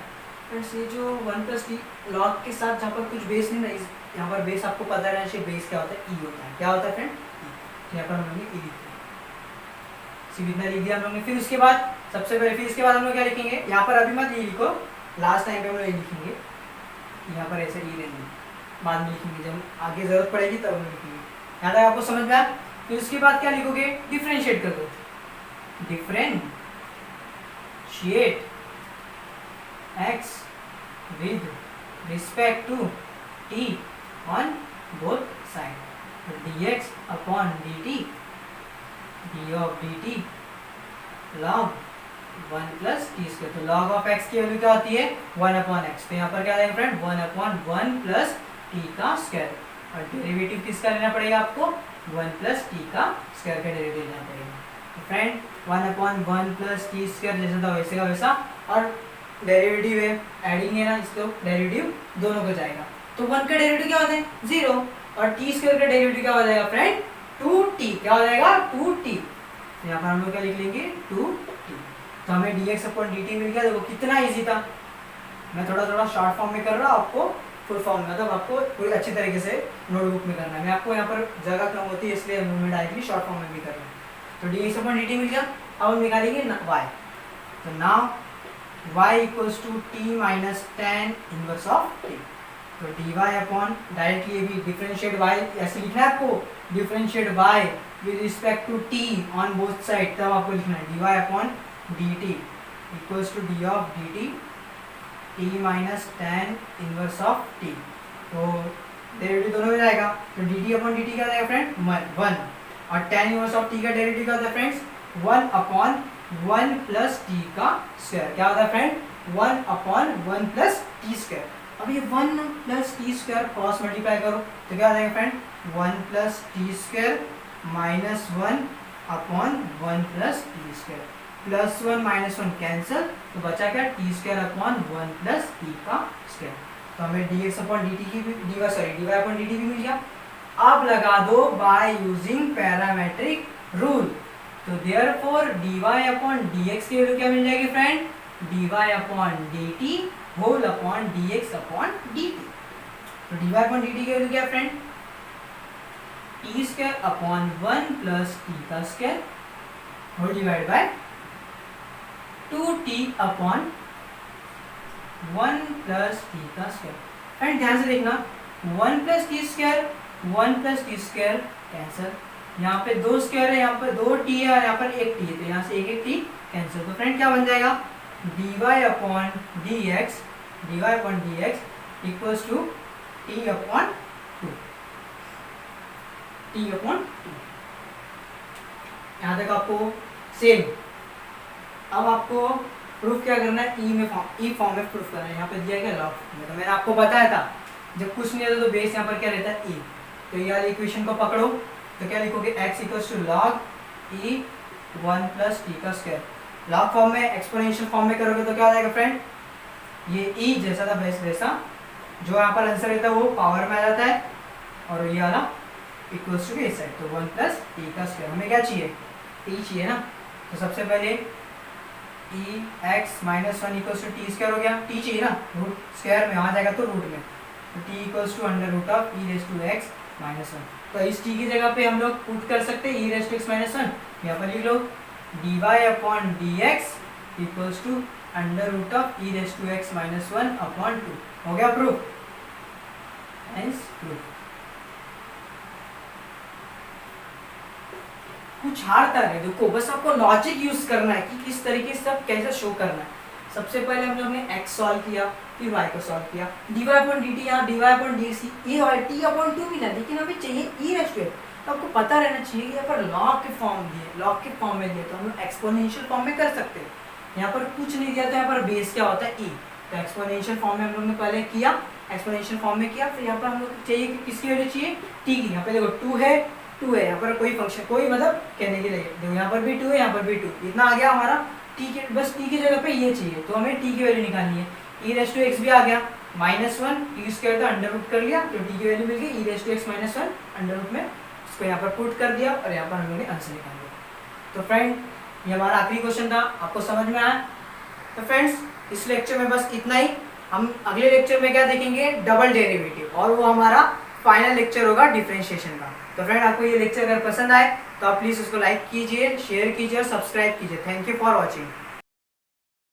फ्रेंड्स, ये जो 1 प्लस टी लॉग के साथ जहाँ पर कुछ बेस नहीं ना, यहाँ पर बेस आपको पता रहना चाहिए, बेस क्या होता है, e होता है। क्या होता है फ्रेंड, e। यहाँ पर हम लोग ने e लिख दिया, सिर्फ इतना लिख दिया हम लोग ने। फिर उसके बाद सबसे पहले, फिर इसके बाद हम लोग क्या लिखेंगे, यहाँ पर अभी मत e लिखो, लास्ट टाइम पे हम लोग e लिखेंगे, यहाँ पर ऐसे e रहेंगे, बाद में लिखेंगे, जब आगे जरूरत पड़ेगी तब हम लिखेंगे। यहाँ तक आपको समझ में आया। फिर उसके बाद क्या लिखोगे, डिफरेंशिएट कर दो, differentiate x with respect to t on both sides, dx upon dt d of dt log 1 plus t square. तो log ऑफ x की वैल्यू क्या होती है, 1 अपॉन x। तो यहाँ पर क्या आएगा फ्रेंड, 1 अपॉन 1 प्लस टी का स्क्वायर, और डेरिवेटिव किसका लेना पड़ेगा आपको, 1 प्लस टी का स्क्वायर का डेरिवेटिव लेना पड़ेगा। तो friend 1 upon 1 plus t square जैसा था वैसे का वैसा, और डेरिवेटिव है, एडिंग है ना, इसको डेरिवेटिव दोनों को जाएगा। तो 1 का डेरिवेटिव क्या होता है, 0, और टी स्क्वायर का डेरिवेटिव क्या हो जाएगा फ्रेंड, 2t। क्या हो जाएगा, 2t। तो यहाँ पर हम लोग क्या लिख लेंगे, 2t। तो हमें dx अपॉन dt मिल गया, देखो कितना इजी था, मैं थोड़ा थोड़ा शॉर्ट फॉर्म में कर रहा हूँ, आपको फुल फॉर्म में, मतलब आपको पूरी अच्छी तरीके से नोटबुक में करना है। मैं आपको यहाँ पर जगह कम होती है इसलिए मैं डायरेक्टली शॉर्ट फॉर्म में भी कर रहा हूँ। तो dx अपॉन dt मिल गया। अब हम निकालेंगे y। तो now y equals to t minus tan inverse of t। तो dy अपॉन डायरेक्टली भी डिफरेंशिएट y ऐसे लिखना है आपको, differentiate y with respect to t on both side, तब आपको लिखना है dy upon dt equals to d of dt t minus tan inverse of t। तो डेरिवेटिव दोनों में जाएगा। तो dt अपॉन dt क्या जाएगा फ्रेंड 1, और tan इनवर्स ऑफ t का डेरिवेटिव क्या होता है फ्रेंड्स 1 अपॉन 1 प्लस t का स्क्वायर। क्या होता है friend 1 upon 1 plus t square. अब ये 1 plus t square cross multiply करो तो क्या आ जाएगा friend 1 plus t square minus 1 upon 1 plus t square, plus 1 minus 1 cancel, तो बचा क्या T square upon 1 plus t का स्क्वायर। तो हमें dx अपॉन dt की भी dy अपॉन dt भी मिल गया। अब लगा दो बाय यूजिंग पैरामेट्रिक रूल। तो देयरफॉर dy अपॉन dx की वैल्यू क्या मिल जाएगी friend dy upon dt whole upon dx upon dt। तो dy अपॉन dt की वैल्यू क्या है friend t square upon 1 plus t का square whole divide by 2t upon 1 plus t का स्क्वायर। फ्रेंड ध्यान से देखना 1 plus t square 1 plus t square cancel, यहाँ पे 2 स्क्वायर है, यहाँ पर 2t है और यहाँ पर 1t है, तो यहाँ से एक t कैंसिल। तो फ्रेंड क्या बन जाएगा dy upon dx equals to t upon 2, t upon 2। यहाँ तक आपको सेम। अब आपको प्रूफ क्या करना है ई फॉर्म में प्रूफ करना है। यहाँ पे दिया गया लॉग में, तो मैंने आपको बताया था जब कुछ नहीं रहता तो बेस यहाँ पर क्या रहता है ई। तो ये वाली इक्वेशन को पकड़ो तो क्या लिखोगे x equals to log e 1 plus t का स्क्वायर। लॉग फॉर्म में एक्सपोनेंशियल फॉर्म में करोगे तो क्या हो जाएगा फ्रेंड ये ई जैसा था वैसा, जो यहाँ पर आंसर रहता है वो पावर में आ जाता है और ये वाला इक्वल्स टू इस साइड, तो 1 प्लस टी का स्क्वायर। हमें क्या चाहिए टी चाहिए ना। तो सबसे पहले e x minus 1 equals to t square हो गया, टी चाहिए ना, रूट स्क्वायर में आ जाएगा तो रूट में, तो t equals to under root of e raise to x minus 1। तो इस टी की जगह पे हम लोग पुट कर सकते हैं e raise to x minus 1, यहाँ पर लिख लो d y upon d x equals to under root of e raise to x minus 1 upon 2। हो गया प्रूफ, प्रूफ। कुछ हार्ड था नहीं, देखो बस आपको लॉजिक यूज करना है कि किस तरीके से सब कैसे शो करना है। सबसे पहले हम लोग ने x सॉल्व किया, फिर y को सॉल्व किया, dy अपॉन dt यहाँ dy अपॉन dx ये और t अपॉन 2 मिला, लेकिन अभी चाहिए e रेज़ टू x। तो आपको पता रहना चाहिए यहाँ पर लॉग के फॉर्म दिए, लॉग के फॉर्म में दिए तो हम लोग एक्सपोनेंशियल फॉर्म में कर सकते हैं। यहाँ पर कुछ नहीं दिया तो यहाँ पर बेस क्या होता है e, तो एक्सपोनेंशियल फॉर्म में हम लोग ने पहले किया, एक्सपोनेंशियल फॉर्म में किया, फिर यहाँ पर हम लोग चाहिए कि किसकी वैल्यू चाहिए t की। यहाँ पे देखो 2 है यहाँ पर कोई फंक्शन कोई मतलब कहने के लिए देखो यहाँ पर भी 2 है, यहाँ पर भी 2, इतना आ गया हमारा t के, बस t की जगह पे ये चाहिए तो हमें t की वैल्यू निकालनी है। e रेज़ टू x भी आ गया माइनस 1 टी स्क्वायर तो अंडर रूट कर लिया तो t की वैल्यू मिल गई e raise to x minus 1 under root में, इसको यहाँ पर पुट कर दिया और यहाँ पर हम लोगों ने आंसर निकाल दिया। तो फ्रेंड ये हमारा आखिरी क्वेश्चन था, आपको समझ में आया। तो फ्रेंड्स इस लेक्चर में बस इतना ही। हम अगले लेक्चर में क्या देखेंगे डबल डेरिवेटिव, और वो हमारा फाइनल लेक्चर होगा डिफरेंशिएशन का। तो फ्रेंड आपको ये लेक्चर अगर पसंद आए तो आप प्लीज़ उसको लाइक कीजिए, शेयर कीजिए और सब्सक्राइब कीजिए। Thank you for watching.